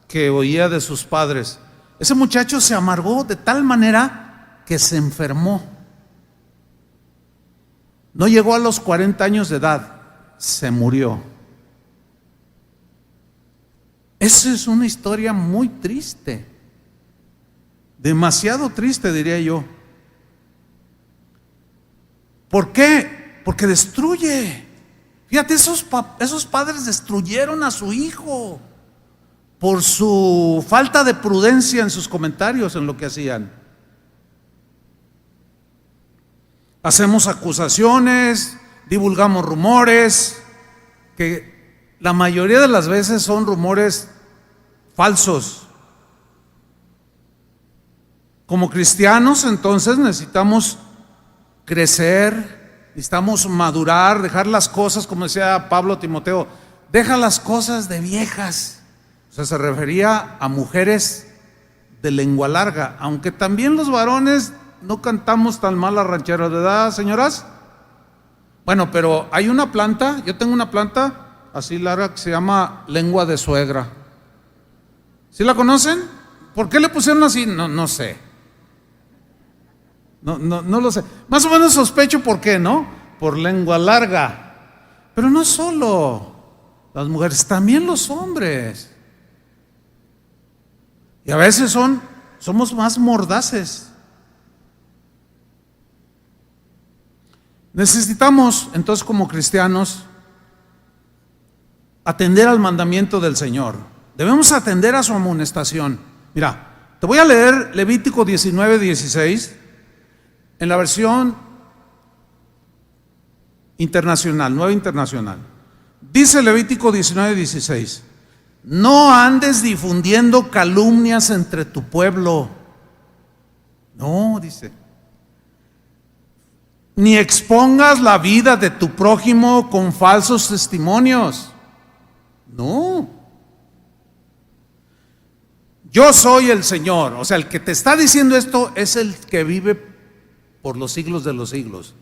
S1: que oía de sus padres. Ese muchacho se amargó de tal manera que se enfermó. No llegó a los 40 años de edad, se murió. Esa es una historia muy triste, demasiado triste, diría yo. ¿Por qué? Porque destruye. Fíjate, esos padres destruyeron a su hijo por su falta de prudencia en sus comentarios, en lo que hacían. Hacemos acusaciones, divulgamos rumores, que la mayoría de las veces son rumores falsos. Como cristianos, entonces, necesitamos crecer, necesitamos madurar, dejar las cosas, como decía Pablo a Timoteo, deja las cosas de viejas. O sea, se refería a mujeres de lengua larga, aunque también los varones no cantamos tan mal la ranchera, ¿verdad, señoras? Bueno, pero hay una planta, yo tengo una planta así larga que se llama lengua de suegra. ¿Sí la conocen? ¿Por qué le pusieron así? No sé. No lo sé. Más o menos sospecho por qué, ¿no? Por lengua larga. Pero no solo las mujeres, también los hombres. Y a veces somos más mordaces. Necesitamos, entonces, como cristianos, atender al mandamiento del Señor. Debemos atender a su amonestación. Mira, te voy a leer Levítico 19:16 en la versión internacional, nueva internacional. Dice Levítico 19:16: no andes difundiendo calumnias entre tu pueblo. No, dice. Ni expongas la vida de tu prójimo con falsos testimonios. No. Yo soy el Señor. O sea, el que te está diciendo esto es el que vive por los siglos de los siglos.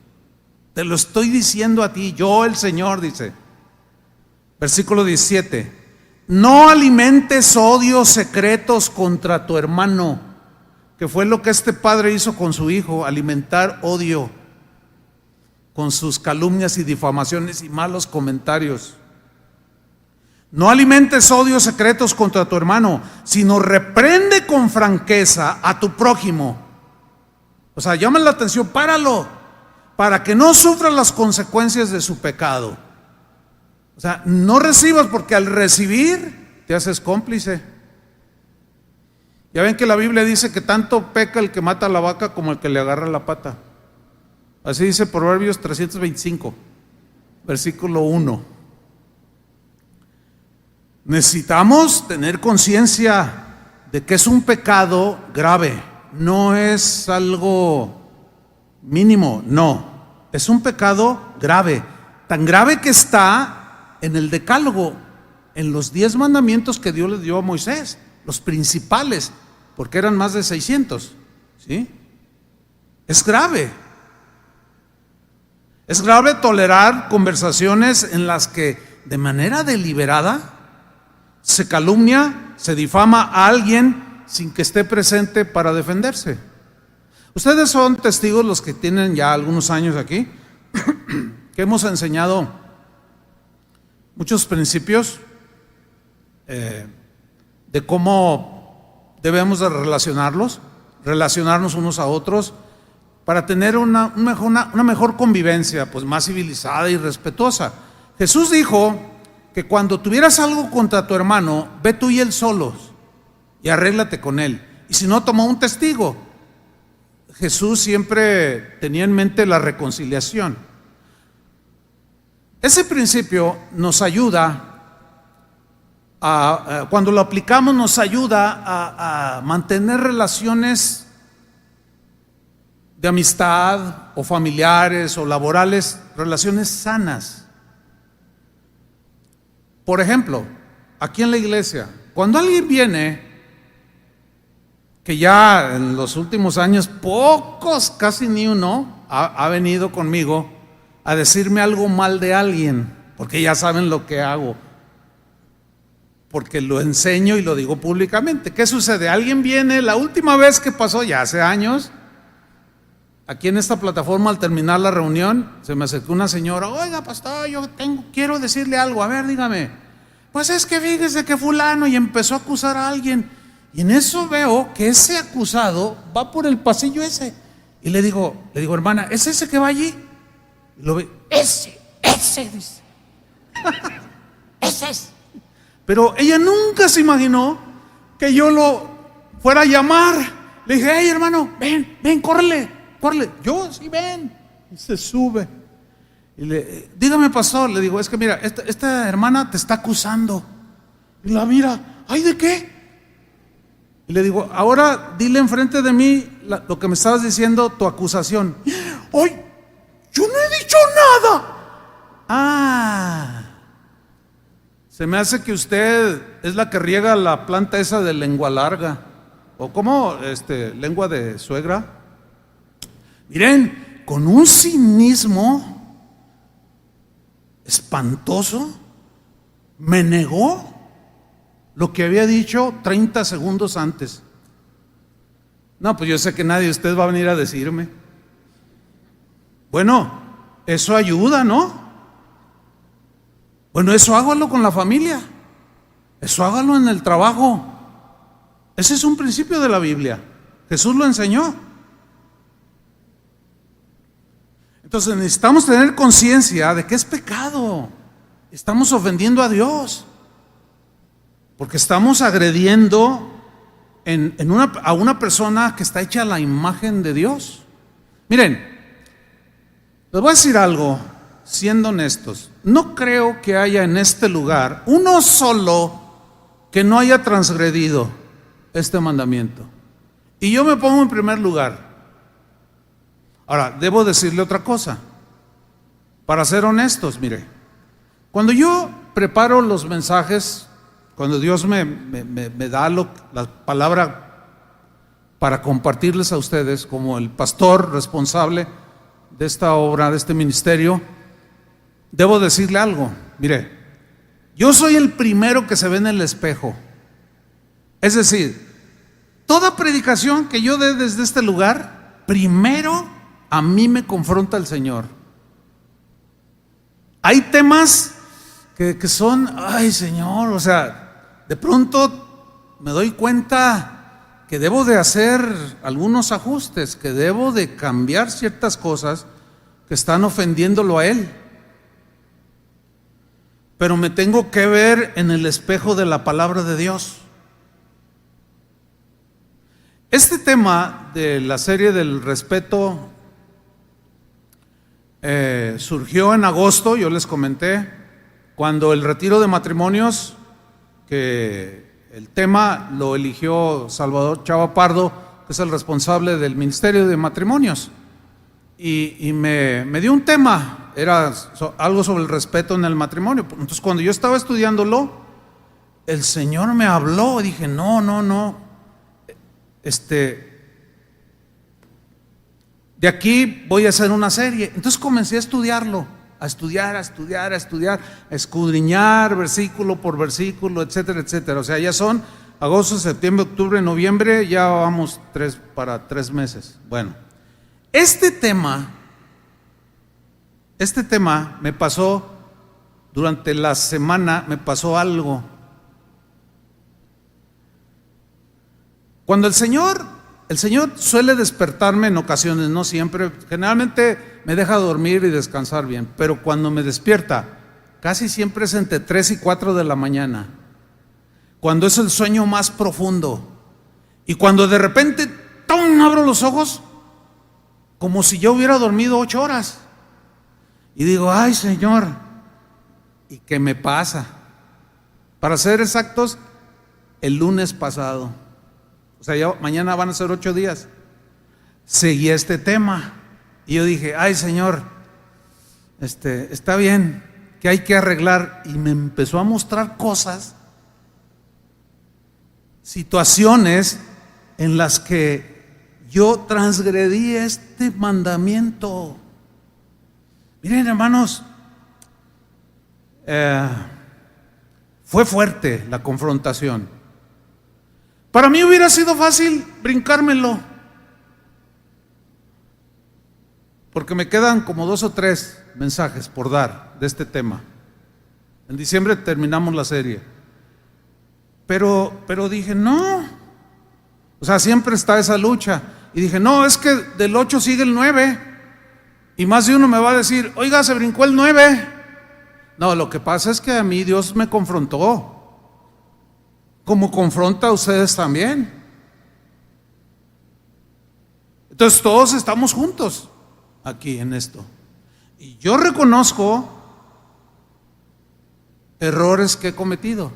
S1: Te lo estoy diciendo a ti, yo el Señor, dice. Versículo 17: no alimentes odios secretos contra tu hermano, que fue lo que este padre hizo con su hijo, alimentar odio con sus calumnias y difamaciones y malos comentarios. No alimentes odios secretos contra tu hermano, sino reprende con franqueza a tu prójimo. O sea, llama la atención, páralo, para que no sufra las consecuencias de su pecado. O sea, no recibas, porque al recibir te haces cómplice. Ya ven que la Biblia dice que tanto peca el que mata a la vaca como el que le agarra la pata. Así dice Proverbios 325, versículo 1. Necesitamos tener conciencia de que es un pecado grave. No es algo mínimo, no. Es un pecado grave. Tan grave que está en el Decálogo, en los 10 mandamientos que Dios le dio a Moisés, los principales, porque eran más de 600. ¿Sí? Es grave. Es grave tolerar conversaciones en las que de manera deliberada se calumnia, se difama a alguien sin que esté presente para defenderse. Ustedes son testigos, los que tienen ya algunos años aquí, que hemos enseñado muchos principios de cómo debemos de relacionarnos unos a otros, para tener una mejor convivencia, pues más civilizada y respetuosa. Jesús dijo que cuando tuvieras algo contra tu hermano, ve tú y él solos y arréglate con él. Y si no, toma un testigo. Jesús siempre tenía en mente la reconciliación. Ese principio nos ayuda cuando lo aplicamos, nos ayuda a mantener relaciones de amistad o familiares o laborales, relaciones sanas. Por ejemplo, aquí en la iglesia, cuando alguien viene, que ya en los últimos años pocos, casi ni uno, ha venido conmigo a decirme algo mal de alguien, porque ya saben lo que hago, porque lo enseño y lo digo públicamente. ¿Qué sucede? Alguien viene, la última vez que pasó, ya hace años, aquí en esta plataforma, al terminar la reunión, se me acercó una señora: oiga, pastor, quiero decirle algo, a ver, dígame. Pues es que fíjese que fulano, y empezó a acusar a alguien, y en eso veo que ese acusado va por el pasillo ese, y le digo, hermana, ¿es ese que va allí? Y lo ve, ese, dice. Ese es. Pero ella nunca se imaginó que yo lo fuera a llamar. Le dije: hey, hermano, ven, córrele. Yo, sí, ven. Y se sube. Y dígame, pastor, le digo: es que mira, esta hermana te está acusando. Y la mira: ¿ay, de qué? Y le digo: ahora dile enfrente de mí lo que me estabas diciendo, tu acusación. ¡Ay, yo no he dicho nada! Ah, se me hace que usted es la que riega la planta esa de lengua larga. ¿O cómo? Lengua de suegra. Miren, con un cinismo espantoso, me negó lo que había dicho 30 segundos antes. No, pues yo sé que nadie de ustedes va a venir a decirme. Bueno, eso ayuda, ¿no? Bueno, eso hágalo con la familia, eso hágalo en el trabajo. Ese es un principio de la Biblia. Jesús lo enseñó. Entonces necesitamos tener conciencia de que es pecado. Estamos ofendiendo a Dios, porque estamos agrediendo a una persona que está hecha a la imagen de Dios. Miren, les voy a decir algo, siendo honestos. No creo que haya en este lugar uno solo que no haya transgredido este mandamiento. Y yo me pongo en primer lugar. Ahora, debo decirle otra cosa. Para ser honestos, mire, cuando yo preparo los mensajes, cuando Dios me da la palabra para compartirles a ustedes como el pastor responsable de esta obra, de este ministerio, debo decirle algo. Mire, yo soy el primero que se ve en el espejo. Es decir, toda predicación que yo dé desde este lugar, primero a mí me confronta el Señor. Hay temas que son, ay Señor, o sea, de pronto me doy cuenta que debo de hacer algunos ajustes, que debo de cambiar ciertas cosas que están ofendiéndolo a Él. Pero me tengo que ver en el espejo de la palabra de Dios. Este tema de la serie del respeto surgió en agosto, yo les comenté, cuando el retiro de matrimonios, que el tema lo eligió Salvador Chava Pardo, que es el responsable del Ministerio de Matrimonios, y me dio un tema, era algo sobre el respeto en el matrimonio. Entonces cuando yo estaba estudiándolo, el Señor me habló, y dije, no, de aquí voy a hacer una serie. Entonces comencé a estudiarlo, a estudiar, a escudriñar versículo por versículo, etcétera, etcétera. O sea, ya son agosto, septiembre, octubre, noviembre, ya vamos para 3 meses. Bueno, este tema me pasó, durante la semana me pasó algo. Cuando el Señor suele despertarme en ocasiones, no siempre, generalmente me deja dormir y descansar bien, pero cuando me despierta, casi siempre es entre 3 y 4 de la mañana, cuando es el sueño más profundo, y cuando de repente ¡tum!, abro los ojos, como si yo hubiera dormido 8 horas, y digo, ay Señor, ¿y qué me pasa? Para ser exactos, el lunes pasado, o sea, ya mañana van a ser 8 días, seguí este tema y yo dije, ay Señor, está bien, que hay que arreglar, y me empezó a mostrar cosas, situaciones en las que yo transgredí este mandamiento. Miren, hermanos, fue fuerte la confrontación. Para mí hubiera sido fácil brincármelo, porque me quedan como 2 o 3 mensajes por dar de este tema. En diciembre terminamos la serie, pero dije, no, o sea, siempre está esa lucha, y dije, no, es que del 8 sigue el 9, y más de uno me va a decir, oiga, se brincó el 9. No, lo que pasa es que a mí Dios me confrontó, como confronta a ustedes también. Entonces todos estamos juntos aquí en esto, y yo reconozco errores que he cometido,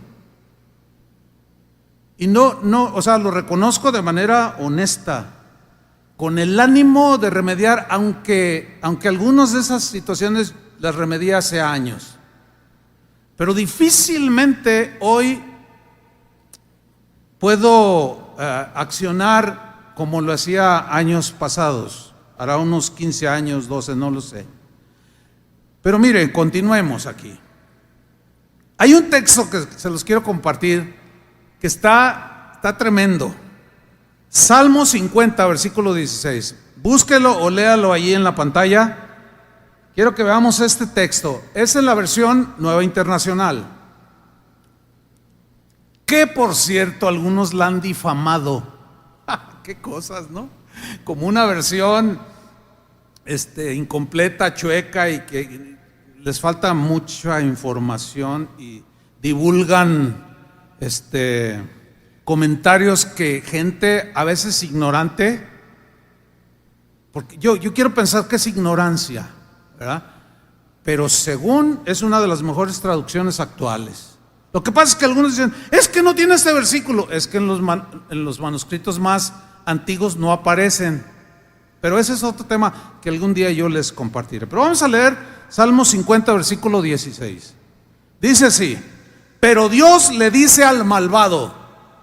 S1: y no, o sea, lo reconozco de manera honesta, con el ánimo de remediar, aunque algunas de esas situaciones las remedié hace años, pero difícilmente hoy puedo accionar como lo hacía años pasados, hará unos 15 años, 12, no lo sé. Pero miren, continuemos aquí. Hay un texto que se los quiero compartir que está tremendo. Salmo 50, versículo 16. Búsquelo o léalo allí en la pantalla. quiero que veamos este texto. Es en la versión Nueva Internacional, que por cierto algunos la han difamado. Qué cosas, ¿no? Como una versión incompleta, chueca, y que les falta mucha información y divulgan comentarios que gente a veces ignorante, porque yo quiero pensar que es ignorancia, ¿verdad? Pero según es una de las mejores traducciones actuales. Lo que pasa es que algunos dicen, es que no tiene este versículo, es que en los manuscritos más antiguos no aparecen. Pero ese es otro tema que algún día yo les compartiré. Pero vamos a leer Salmo 50, versículo 16. Dice así: pero Dios le dice al malvado,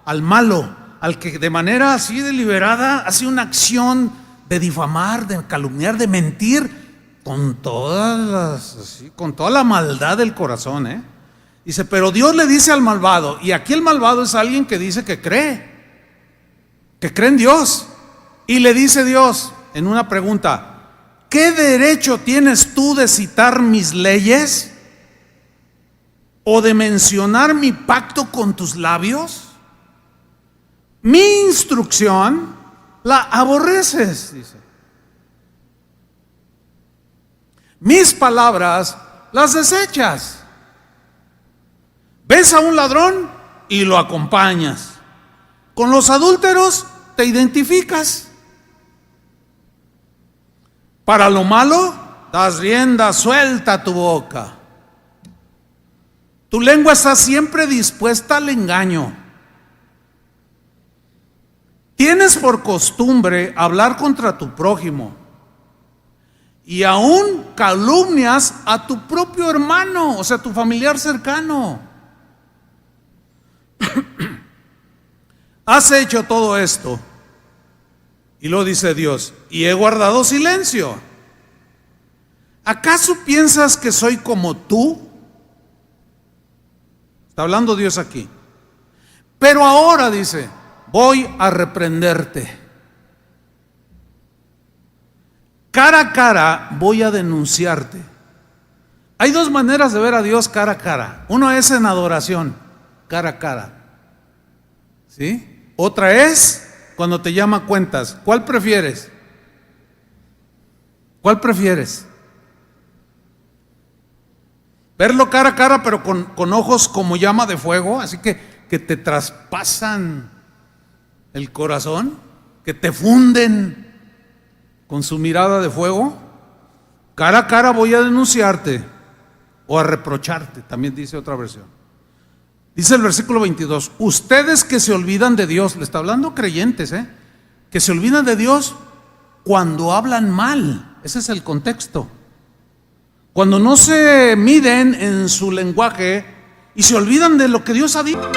S1: al malo, al que de manera así deliberada hace una acción de difamar, de calumniar, de mentir, con toda la maldad del corazón, Dice, pero Dios le dice al malvado, y aquí el malvado es alguien que dice que cree en Dios, y le dice Dios en una pregunta: ¿qué derecho tienes tú de citar mis leyes o de mencionar mi pacto con tus labios? Mi instrucción la aborreces, dice. Mis palabras las desechas. Ves a un ladrón y lo acompañas. Con los adúlteros te identificas. Para lo malo das rienda suelta a tu boca. Tu lengua está siempre dispuesta al engaño. Tienes por costumbre hablar contra tu prójimo y aún calumnias a tu propio hermano, o sea, tu familiar cercano. Has hecho todo esto, y lo dice Dios, y he guardado silencio. ¿Acaso piensas que soy como tú? Está hablando Dios aquí. Pero ahora dice, voy a reprenderte. Cara a cara voy a denunciarte. Hay dos maneras de ver a Dios cara a cara. Uno es en adoración, cara a cara, ¿sí? Otra es cuando te llama a cuentas. ¿Cuál prefieres? ¿Cuál prefieres? Verlo cara a cara, pero con ojos como llama de fuego, así que te traspasan el corazón, que te funden con su mirada de fuego. Cara a cara voy a denunciarte o a reprocharte, también dice otra versión. Dice el versículo 22, ustedes que se olvidan de Dios, le está hablando creyentes, que se olvidan de Dios cuando hablan mal. Ese es el contexto. Cuando no se miden en su lenguaje y se olvidan de lo que Dios ha dicho.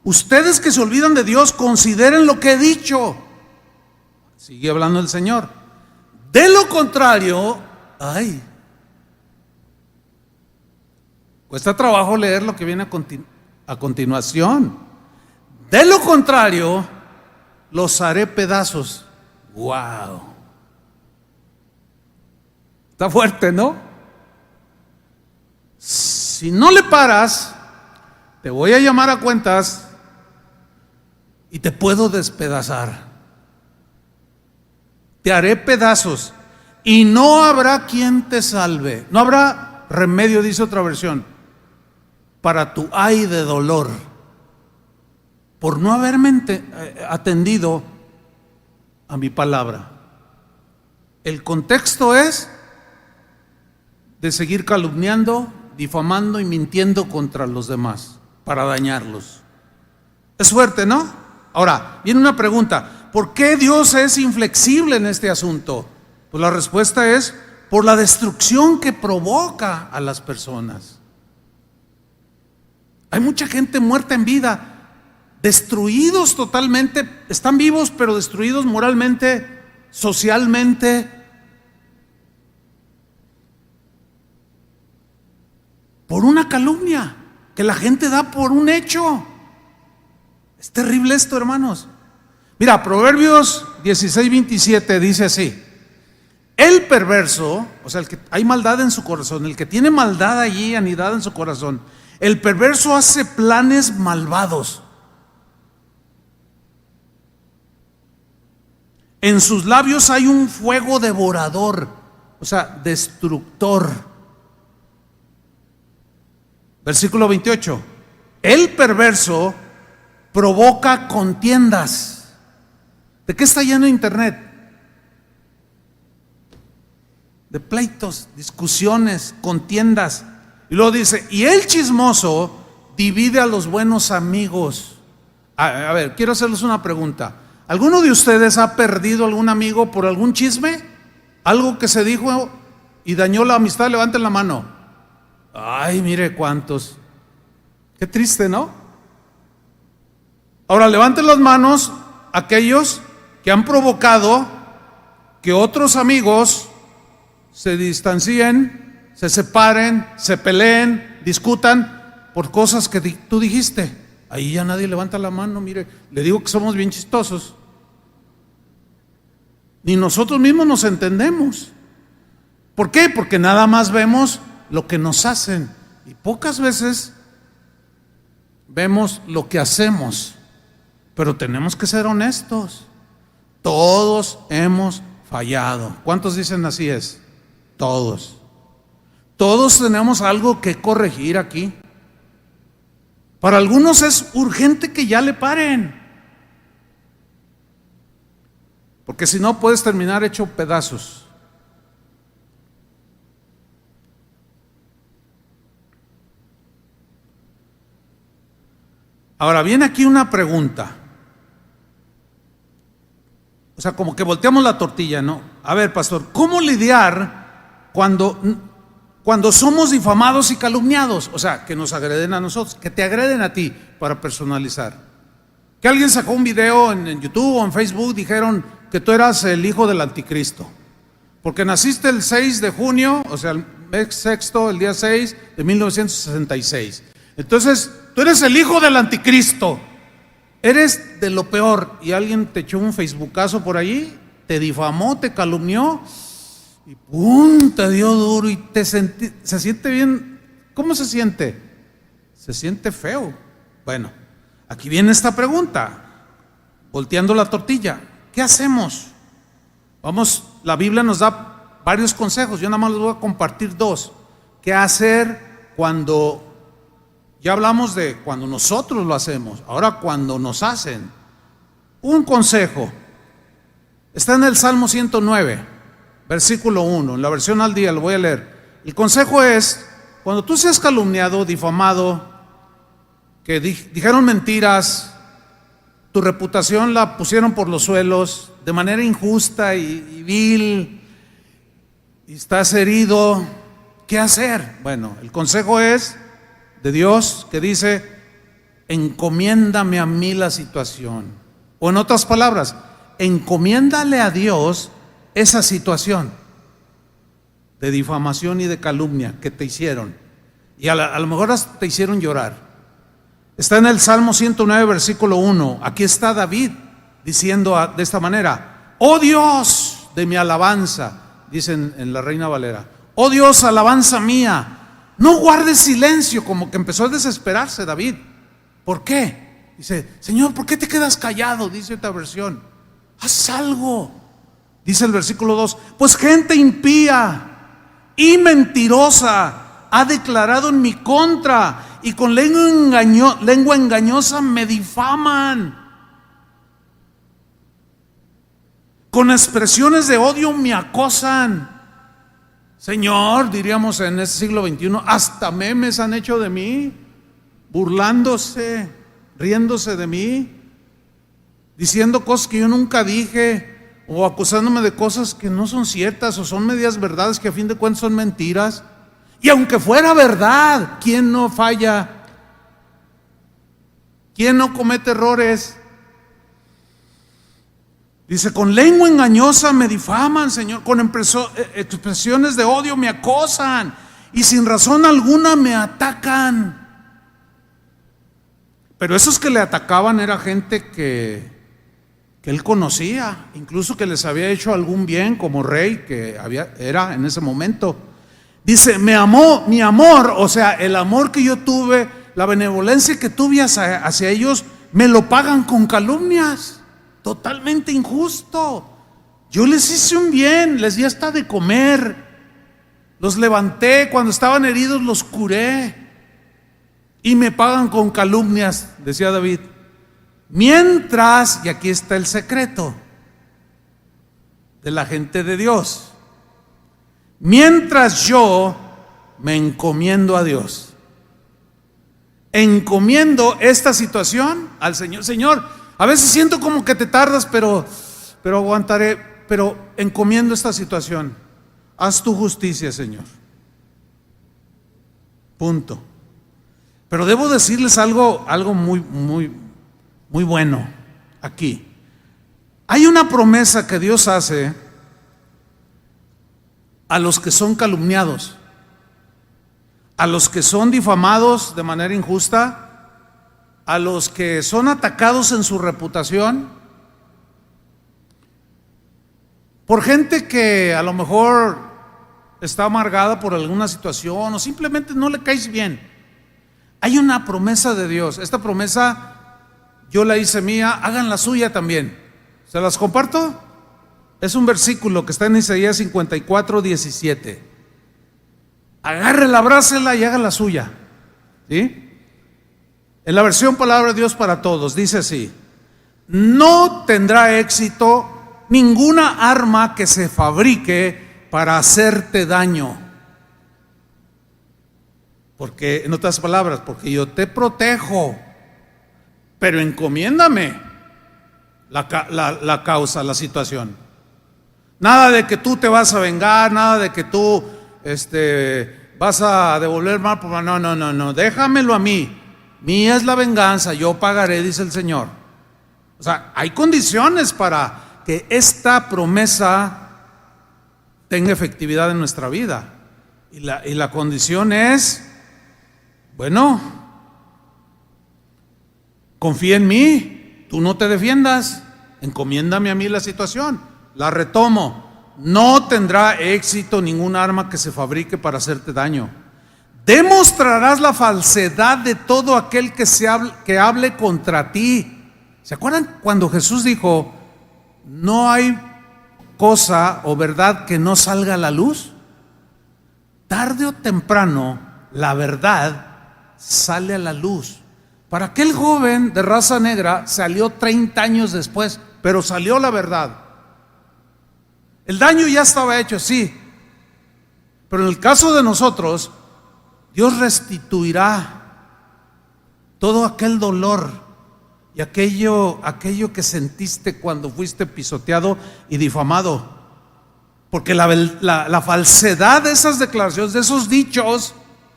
S1: Ustedes que se olvidan de Dios, consideren lo que he dicho. Sigue hablando el Señor. De lo contrario, Cuesta trabajo leer lo que viene a continuación. De lo contrario, los haré pedazos. ¡Wow! Está fuerte, ¿no? Si no le paras, te voy a llamar a cuentas y te puedo despedazar. Te haré pedazos y no habrá quien te salve. No habrá remedio, dice otra versión, para tu ay de dolor por no haberme atendido a mi palabra. El contexto es de seguir calumniando, difamando y mintiendo contra los demás para dañarlos. Es fuerte, ¿no? Ahora, viene una pregunta: ¿por qué Dios es inflexible en este asunto? Pues la respuesta es por la destrucción que provoca a las personas. Hay mucha gente muerta en vida, destruidos totalmente, están vivos pero destruidos moralmente, socialmente, por una calumnia que la gente da por un hecho. Es terrible esto, hermanos. Mira, Proverbios 16:27 dice así: el perverso, o sea, el que hay maldad en su corazón, el que tiene maldad allí anidada en su corazón, el perverso hace planes malvados. En sus labios hay un fuego devorador, o sea, destructor. Versículo 28. El perverso provoca contiendas. ¿De qué está lleno internet? De pleitos, discusiones, contiendas. Y luego dice: y el chismoso divide a los buenos amigos. A ver, quiero hacerles una pregunta. ¿Alguno de ustedes ha perdido algún amigo por algún chisme? Algo que se dijo y dañó la amistad. Levanten la mano. Ay, mire cuántos. Qué triste, ¿no? Ahora levanten las manos aquellos que han provocado que otros amigos se distancien, se separen, se peleen, discutan por cosas que tú dijiste. Ahí ya nadie levanta la mano. Mire, le digo que somos bien chistosos. Ni nosotros mismos nos entendemos. ¿Por qué? Porque nada más vemos lo que nos hacen y pocas veces vemos lo que hacemos. Pero tenemos que ser honestos. Todos hemos fallado. ¿Cuántos dicen así es? Todos. Todos tenemos algo que corregir aquí. Para algunos es urgente que ya le paren, porque si no puedes terminar hecho pedazos. Ahora viene aquí una pregunta. O sea, como que volteamos la tortilla, ¿no? A ver, pastor, ¿cómo lidiar cuando somos difamados y calumniados? O sea, que nos agreden a nosotros, que te agreden a ti, para personalizar. Que alguien sacó un video en YouTube o en Facebook, dijeron que tú eras el hijo del anticristo, porque naciste el 6 de junio, o sea, el mes sexto, el día 6 de 1966. Entonces, tú eres el hijo del anticristo, eres de lo peor. Y alguien te echó un facebookazo por ahí, te difamó, te calumnió, y ¡pum!, te dio duro y se siente bien. ¿Cómo se siente? Se siente feo. Bueno, aquí viene esta pregunta, volteando la tortilla. ¿Qué hacemos? Vamos, la Biblia nos da varios consejos. Yo nada más les voy a compartir dos. ¿Qué hacer cuando, ya hablamos de cuando nosotros lo hacemos, ahora cuando nos hacen? Un consejo está en el Salmo 109, versículo 1, en la versión al día, lo voy a leer. El consejo es: cuando tú seas calumniado, difamado, que dijeron mentiras, tu reputación la pusieron por los suelos de manera injusta y vil, y estás herido, ¿qué hacer? Bueno, el consejo es de Dios, que dice: encomiéndame a mí la situación. O en otras palabras, encomiéndale a Dios esa situación de difamación y de calumnia que te hicieron. Y a lo mejor hasta te hicieron llorar. Está en el Salmo 109, versículo 1. Aquí está David diciendo de esta manera: oh Dios de mi alabanza, dicen en la Reina Valera, oh Dios, alabanza mía, no guardes silencio. Como que empezó a desesperarse David. ¿Por qué? Dice: Señor, ¿por qué te quedas callado? Dice otra versión: haz algo. Dice el versículo 2: pues gente impía y mentirosa ha declarado en mi contra, y con lengua engañosa me difaman. Con expresiones de odio me acosan. Señor, diríamos en este siglo XXI, hasta memes han hecho de mí, burlándose, riéndose de mí, diciendo cosas que yo nunca dije, o acusándome de cosas que no son ciertas, o son medias verdades que a fin de cuentas son mentiras. Y aunque fuera verdad, ¿quién no falla? ¿Quién no comete errores? Dice: con lengua engañosa me difaman, Señor, con expresiones de odio me acosan, y sin razón alguna me atacan. Pero esos que le atacaban era gente que él conocía, incluso que les había hecho algún bien como rey que era en ese momento. Dice: me amó, mi amor, o sea, el amor que yo tuve, la benevolencia que tuve hacia ellos, me lo pagan con calumnias. Totalmente injusto. Yo les hice un bien, les di hasta de comer, los levanté, cuando estaban heridos los curé, y me pagan con calumnias, decía David. Mientras, y aquí está el secreto de la gente de Dios, mientras yo me encomiendo a Dios, encomiendo esta situación al Señor. Señor, a veces siento como que te tardas, pero aguantaré, pero encomiendo esta situación. Haz tu justicia, Señor. Punto. Pero debo decirles algo muy bueno aquí. Hay una promesa que Dios hace a los que son calumniados, a los que son difamados de manera injusta, a los que son atacados en su reputación por gente que a lo mejor está amargada por alguna situación o simplemente no le caes bien. Hay una promesa de Dios. Esta promesa yo la hice mía, hagan la suya también. ¿Se las comparto? Es un versículo que está en Isaías 54:17. Agárrela, abrácela y haga la suya. ¿Sí? En la versión Palabra de Dios para Todos dice así: no tendrá éxito ninguna arma que se fabrique para hacerte daño. Porque, en otras palabras, porque yo te protejo, pero encomiéndame la causa, la situación. Nada de que tú te vas a vengar, nada de que tú vas a devolver mal. No, déjamelo a mí. Mía es la venganza, yo pagaré, dice el Señor. O sea, hay condiciones para que esta promesa tenga efectividad en nuestra vida. Y la condición es, bueno, confía en mí, tú no te defiendas, encomiéndame a mí la situación. La retomo: no tendrá éxito ningún arma que se fabrique para hacerte daño. Demostrarás la falsedad de todo aquel que hable contra ti. ¿Se acuerdan cuando Jesús dijo: no hay cosa o verdad que no salga a la luz? Tarde o temprano la verdad sale a la luz. Para aquel joven de raza negra salió 30 años después, pero salió la verdad. El daño ya estaba hecho, sí, pero en el caso de nosotros, Dios restituirá todo aquel dolor y aquello que sentiste cuando fuiste pisoteado y difamado. Porque la falsedad de esas declaraciones, de esos dichos,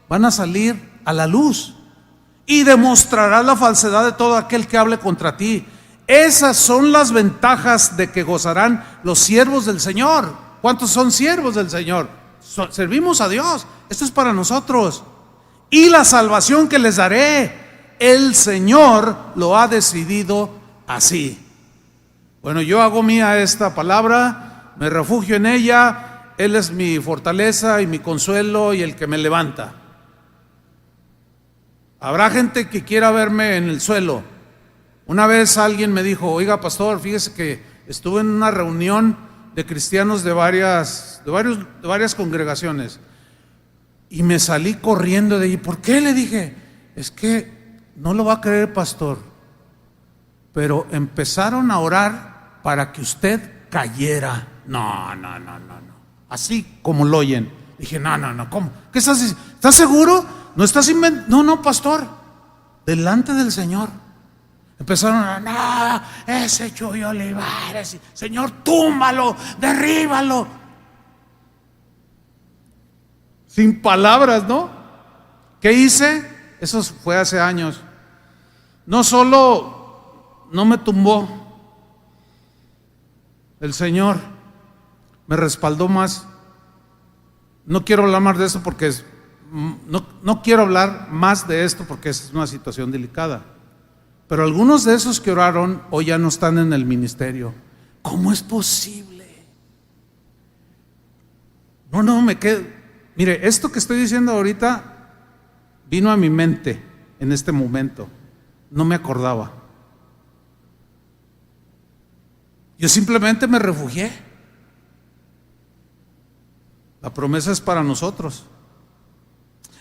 S1: van a salir a la luz. Y demostrarás la falsedad de todo aquel que hable contra ti. Esas son las ventajas de que gozarán los siervos del Señor. ¿Cuántos son siervos del Señor? Servimos a Dios. Esto es para nosotros. y la salvación que les daré, el Señor lo ha decidido así. Bueno, yo hago mía esta palabra, me refugio en ella. Él es mi fortaleza y mi consuelo y el que me levanta. Habrá gente que quiera verme en el suelo. Una vez alguien me dijo: oiga, pastor, fíjese que estuve en una reunión de cristianos de varias congregaciones y me salí corriendo de allí. ¿Por qué? Le dije: es que no lo va a creer, pastor, pero empezaron a orar para que usted cayera. No. Así como lo oyen. Dije: no, ¿cómo? ¿Qué estás diciendo? ¿Estás seguro? ¿No estás inventando? No, pastor, delante del Señor. Empezaron a: no, ese Chuy Olivares, Señor, túmbalo, derríbalo. Sin palabras, ¿no? ¿Qué hice? Eso fue hace años. No solo no me tumbó, el Señor me respaldó más. No quiero hablar más de esto porque no quiero hablar más de esto porque es una situación delicada. Pero algunos de esos que oraron hoy ya no están en el ministerio. ¿Cómo es posible? No, me quedo. Mire, esto que estoy diciendo ahorita vino a mi mente en este momento. No me acordaba. Yo simplemente me refugié. La promesa es para nosotros.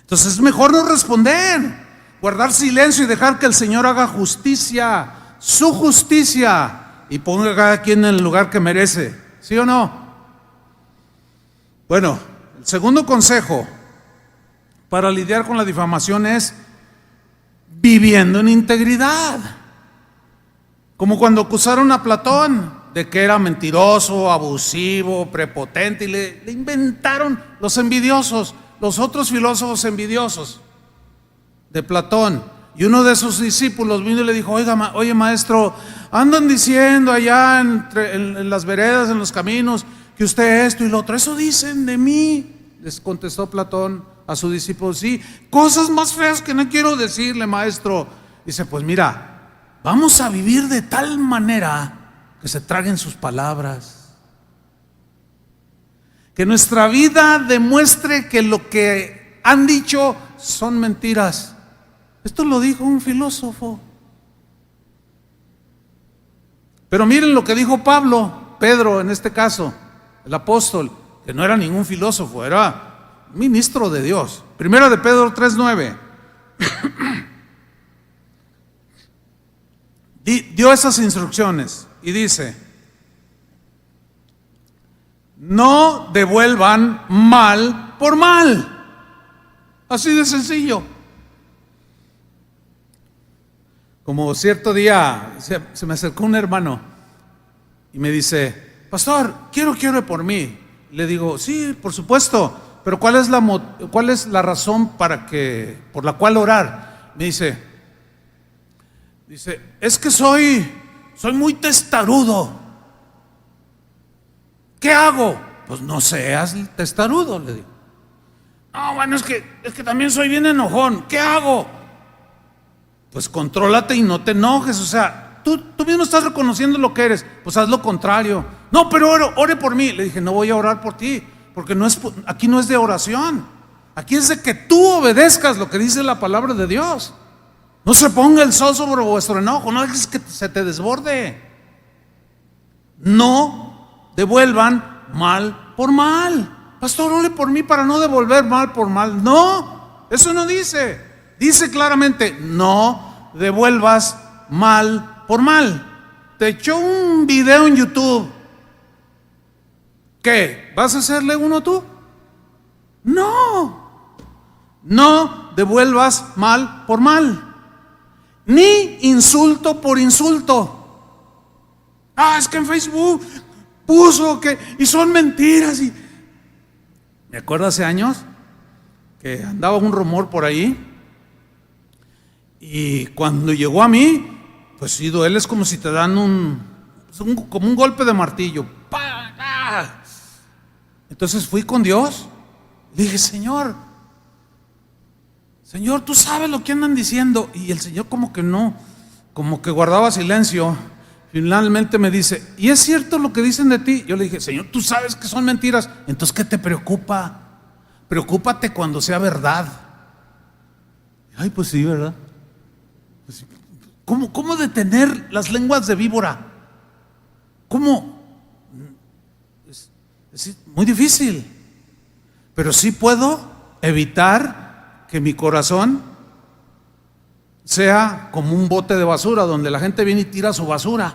S1: Entonces es mejor no responder, guardar silencio y dejar que el Señor haga justicia, su justicia, y ponga a cada quien en el lugar que merece. ¿Sí o no? Bueno, el segundo consejo para lidiar con la difamación es viviendo en integridad. Como cuando acusaron a Platón de que era mentiroso, abusivo, prepotente, y le inventaron los envidiosos, los otros filósofos envidiosos de Platón. Y uno de sus discípulos vino y le dijo: oye maestro, andan diciendo allá en las veredas, en los caminos, que usted esto y lo otro. Eso dicen de mí. Les contestó Platón a su discípulo: sí, cosas más feas que no quiero decirle, maestro. Dice: pues mira, vamos a vivir de tal manera que se traguen sus palabras, que nuestra vida demuestre que lo que han dicho son mentiras. Esto lo dijo un filósofo. Pero miren lo que dijo Pedro en este caso, el apóstol, que no era ningún filósofo, era ministro de Dios. Primera de Pedro 3:9. Dio esas instrucciones y dice: no devuelvan mal por mal. Así de sencillo. Como cierto día se me acercó un hermano y me dice: pastor, quiero que ore por mí. Le digo: sí, por supuesto, pero ¿cuál es la razón por la cual orar? Me dice: es que soy muy testarudo. ¿Qué hago? Pues no seas testarudo, le digo. No, bueno, es que también soy bien enojón. ¿Qué hago? Pues contrólate y no te enojes. O sea, tú mismo estás reconociendo lo que eres. Pues haz lo contrario. No, pero ore por mí. Le dije: no voy a orar por ti, porque aquí no es de oración. Aquí es de que tú obedezcas lo que dice la palabra de Dios. No se ponga el sol sobre vuestro enojo. No dejes que se te desborde. No devuelvan mal por mal. Pastor, ore por mí para no devolver mal por mal. No, eso no dice. Dice claramente: no devuelvas mal por mal. Te echó un video en YouTube. ¿Qué? ¿Vas a hacerle uno tú? No devuelvas mal por mal, ni insulto por insulto. Es que en Facebook puso que, y son mentiras. Y me acuerdo hace años que andaba un rumor por ahí, y cuando llegó a mí, pues sí duele, es como si te dan como un golpe de martillo. ¡Pah! Entonces fui con Dios, le dije: Señor, Señor, tú sabes lo que andan diciendo. Y el Señor como que no, como que guardaba silencio. Finalmente me dice, ¿y es cierto lo que dicen de ti? Yo le dije, Señor, tú sabes que son mentiras. Entonces, ¿qué te preocupa? Preocúpate cuando sea verdad. Ay, pues sí, ¿verdad? Pues sí. ¿Cómo detener las lenguas de víbora? ¿Cómo? Es muy difícil. Pero sí puedo evitar que mi corazón sea como un bote de basura donde la gente viene y tira su basura.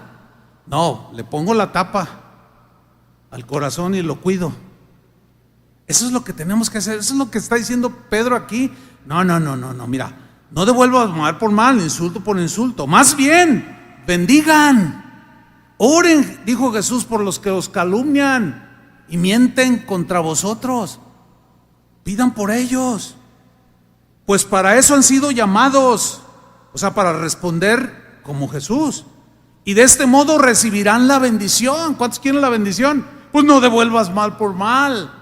S1: No, le pongo la tapa al corazón y lo cuido. Eso es lo que tenemos que hacer. Eso es lo que está diciendo Pedro aquí. No, mira, no devuelvas mal por mal, insulto por insulto. Más bien, bendigan, oren, dijo Jesús, por los que os calumnian y mienten contra vosotros. Pidan por ellos, pues para eso han sido llamados, o sea, para responder como Jesús. Y de este modo recibirán la bendición. ¿Cuántos quieren la bendición? Pues no devuelvas mal por mal,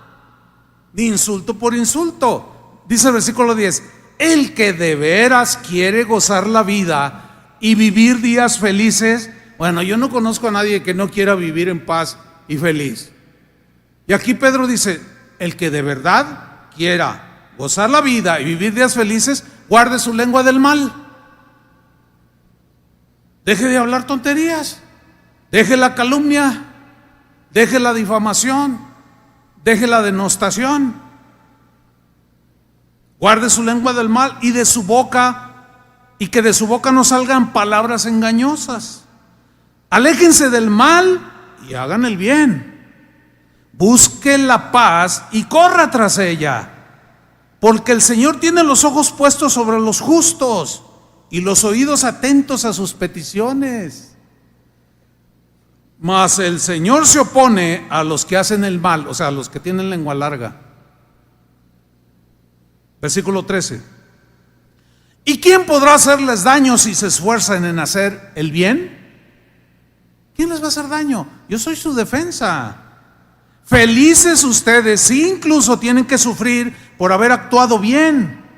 S1: ni insulto por insulto. Dice el versículo 10, el que de veras quiere gozar la vida y vivir días felices. Bueno, yo no conozco a nadie que no quiera vivir en paz y feliz. Y aquí Pedro dice, el que de verdad quiera gozar la vida y vivir días felices, guarde su lengua del mal. Deje de hablar tonterías, deje la calumnia, deje la difamación, deje la denostación. Guarde su lengua del mal y de su boca, y que de su boca no salgan palabras engañosas. Aléjense del mal y hagan el bien. Busque la paz y corra tras ella, porque el Señor tiene los ojos puestos sobre los justos y los oídos atentos a sus peticiones. Mas el Señor se opone a los que hacen el mal, o sea, a los que tienen lengua larga. Versículo 13. ¿Y quién podrá hacerles daño si se esfuerzan en hacer el bien? ¿Quién les va a hacer daño? Yo soy su defensa. Felices ustedes si incluso tienen que sufrir por haber actuado bien.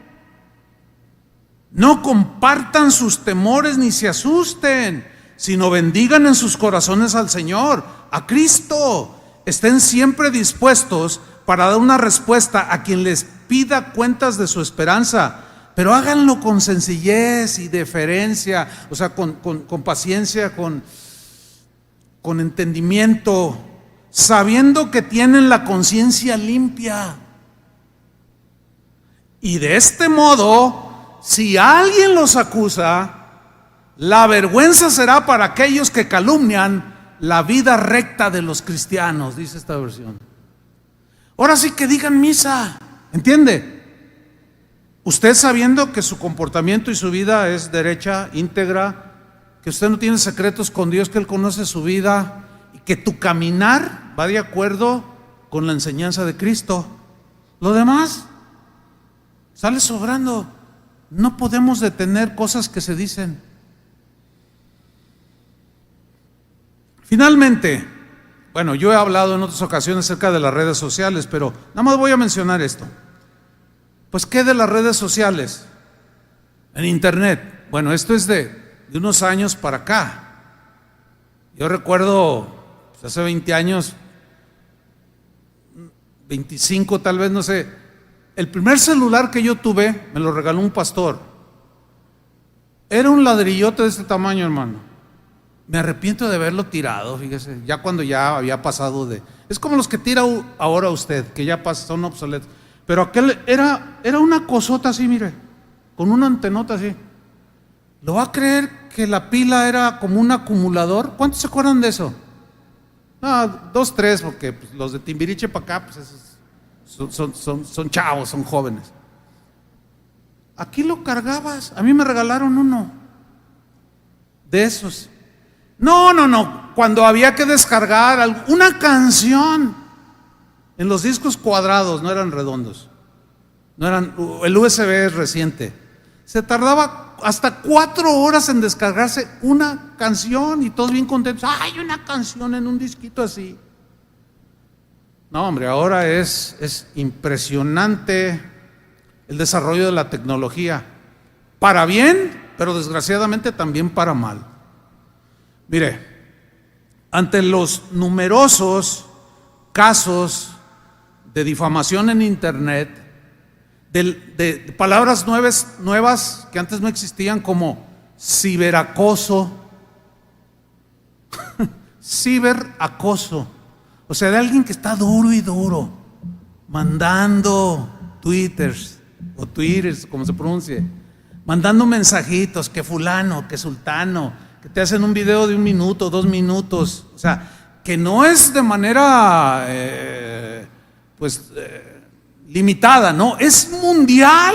S1: No compartan sus temores ni se asusten, sino bendigan en sus corazones al Señor, a Cristo. Estén siempre dispuestos para dar una respuesta a quien les pida cuentas de su esperanza, pero háganlo con sencillez y deferencia, o sea, con paciencia, con entendimiento, sabiendo que tienen la conciencia limpia. Y de este modo, si alguien los acusa, la vergüenza será para aquellos que calumnian la vida recta de los cristianos, dice esta versión. Ahora sí que digan misa, ¿entiende? Usted sabiendo que su comportamiento y su vida es derecha, íntegra, que usted no tiene secretos con Dios, que Él conoce su vida y que tu caminar va de acuerdo con la enseñanza de Cristo. Lo demás sale sobrando. No podemos detener cosas que se dicen. Finalmente, bueno, yo he hablado en otras ocasiones acerca de las redes sociales, pero nada más voy a mencionar esto. Pues, ¿qué de las redes sociales? En internet. Bueno, esto es de unos años para acá. Yo recuerdo, pues, hace 20 años, 25 tal vez, no sé. El primer celular que yo tuve me lo regaló un pastor. Era un ladrillote de este tamaño, hermano. Me arrepiento de haberlo tirado, fíjese, ya cuando ya había pasado de... Es como los que tira ahora usted, que ya son obsoletos. Pero aquel era una cosota así, mire, con una antenota así. ¿Lo va a creer que la pila era como un acumulador? ¿Cuántos se acuerdan de eso? No, 2, 3, porque pues, los de Timbiriche para acá, pues esos son chavos, son jóvenes. Aquí lo cargabas. A mí me regalaron uno de esos. No. Cuando había que descargar una canción en los discos cuadrados, no eran redondos, no eran, el USB es reciente. Se tardaba hasta 4 horas en descargarse una canción y todos bien contentos. ¡Ay, una canción en un disquito así! No, hombre, ahora es impresionante el desarrollo de la tecnología, para bien, pero desgraciadamente también para mal. Mire, ante los numerosos casos de difamación en internet, de palabras nuevas que antes no existían, como ciberacoso, ciberacoso, o sea, de alguien que está duro y duro, mandando twitters, como se pronuncie, mandando mensajitos, que fulano, que sultano, que te hacen un video de 1 minuto, 2 minutos, o sea, que no es de manera limitada, no, es mundial.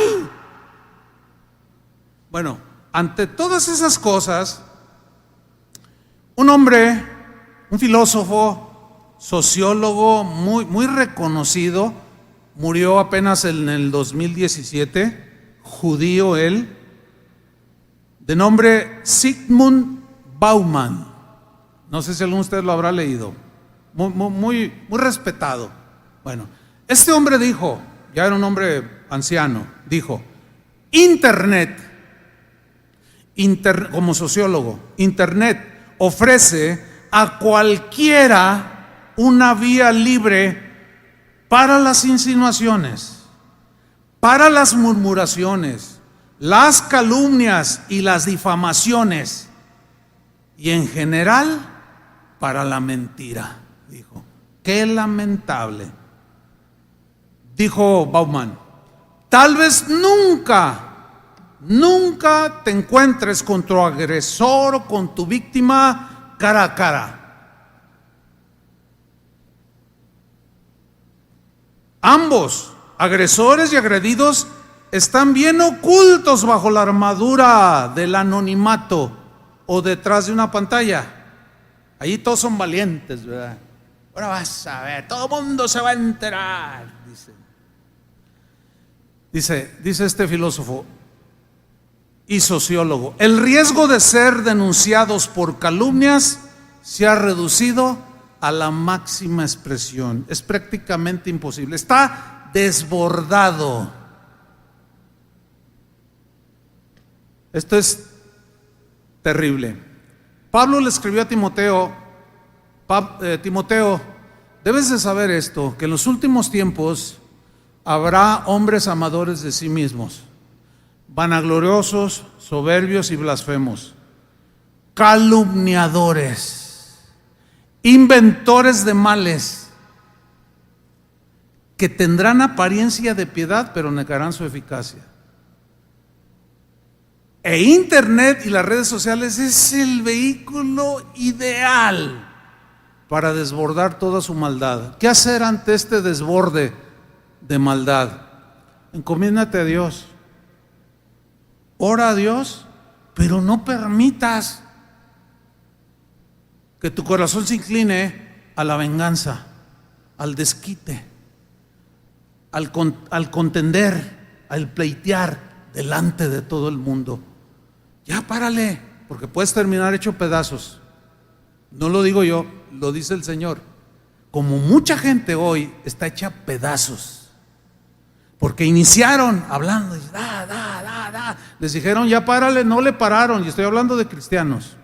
S1: Bueno, ante todas esas cosas, un hombre, un filósofo, sociólogo muy reconocido, murió apenas en el 2017, judío él, de nombre Zygmunt Bauman. No sé si alguno de ustedes lo habrá leído. Muy respetado. Bueno, este hombre dijo, ya era un hombre anciano, dijo: Internet, como sociólogo, Internet ofrece a cualquiera una vía libre para las insinuaciones, para las murmuraciones, las calumnias y las difamaciones, y en general para la mentira. Dijo, qué lamentable. Dijo Bauman, tal vez nunca te encuentres con tu agresor o con tu víctima cara a cara. Ambos, agresores y agredidos, están bien ocultos bajo la armadura del anonimato o detrás de una pantalla. Allí todos son valientes, ¿verdad? Ahora vas a ver, todo el mundo se va a enterar, dice este filósofo y sociólogo. El riesgo de ser denunciados por calumnias se ha reducido a la máxima expresión. Es prácticamente imposible. Está desbordado. Esto es terrible. Pablo le escribió a Timoteo, Timoteo, debes de saber esto, que en los últimos tiempos habrá hombres amadores de sí mismos, vanagloriosos, soberbios y blasfemos, calumniadores, inventores de males, que tendrán apariencia de piedad, pero negarán su eficacia. E Internet y las redes sociales es el vehículo ideal para desbordar toda su maldad. ¿Qué hacer ante este desborde de maldad? Encomiéndate a Dios, ora a Dios, pero no permitas que tu corazón se incline a la venganza, al desquite, al contender, al pleitear delante de todo el mundo. Ya párale, porque puedes terminar hecho pedazos. No lo digo yo, lo dice el Señor. Como mucha gente hoy está hecha pedazos, porque iniciaron hablando, les dijeron ya párale, no le pararon, y estoy hablando de cristianos.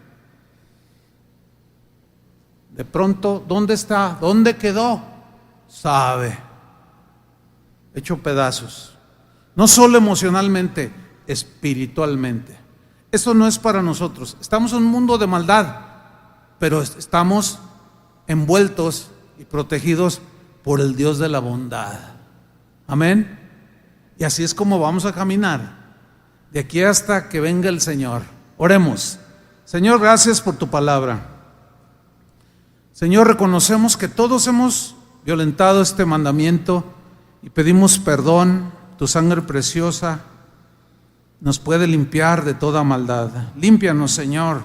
S1: De pronto, ¿dónde está? ¿Dónde quedó? Sabe, hecho pedazos, no solo emocionalmente, espiritualmente. Eso no es para nosotros. Estamos en un mundo de maldad, pero estamos envueltos y protegidos por el Dios de la bondad. Amén. Y así es como vamos a caminar de aquí hasta que venga el Señor. Oremos. Señor, gracias por tu palabra. Señor, reconocemos que todos hemos violentado este mandamiento y pedimos perdón. Tu sangre preciosa nos puede limpiar de toda maldad. Límpianos, Señor,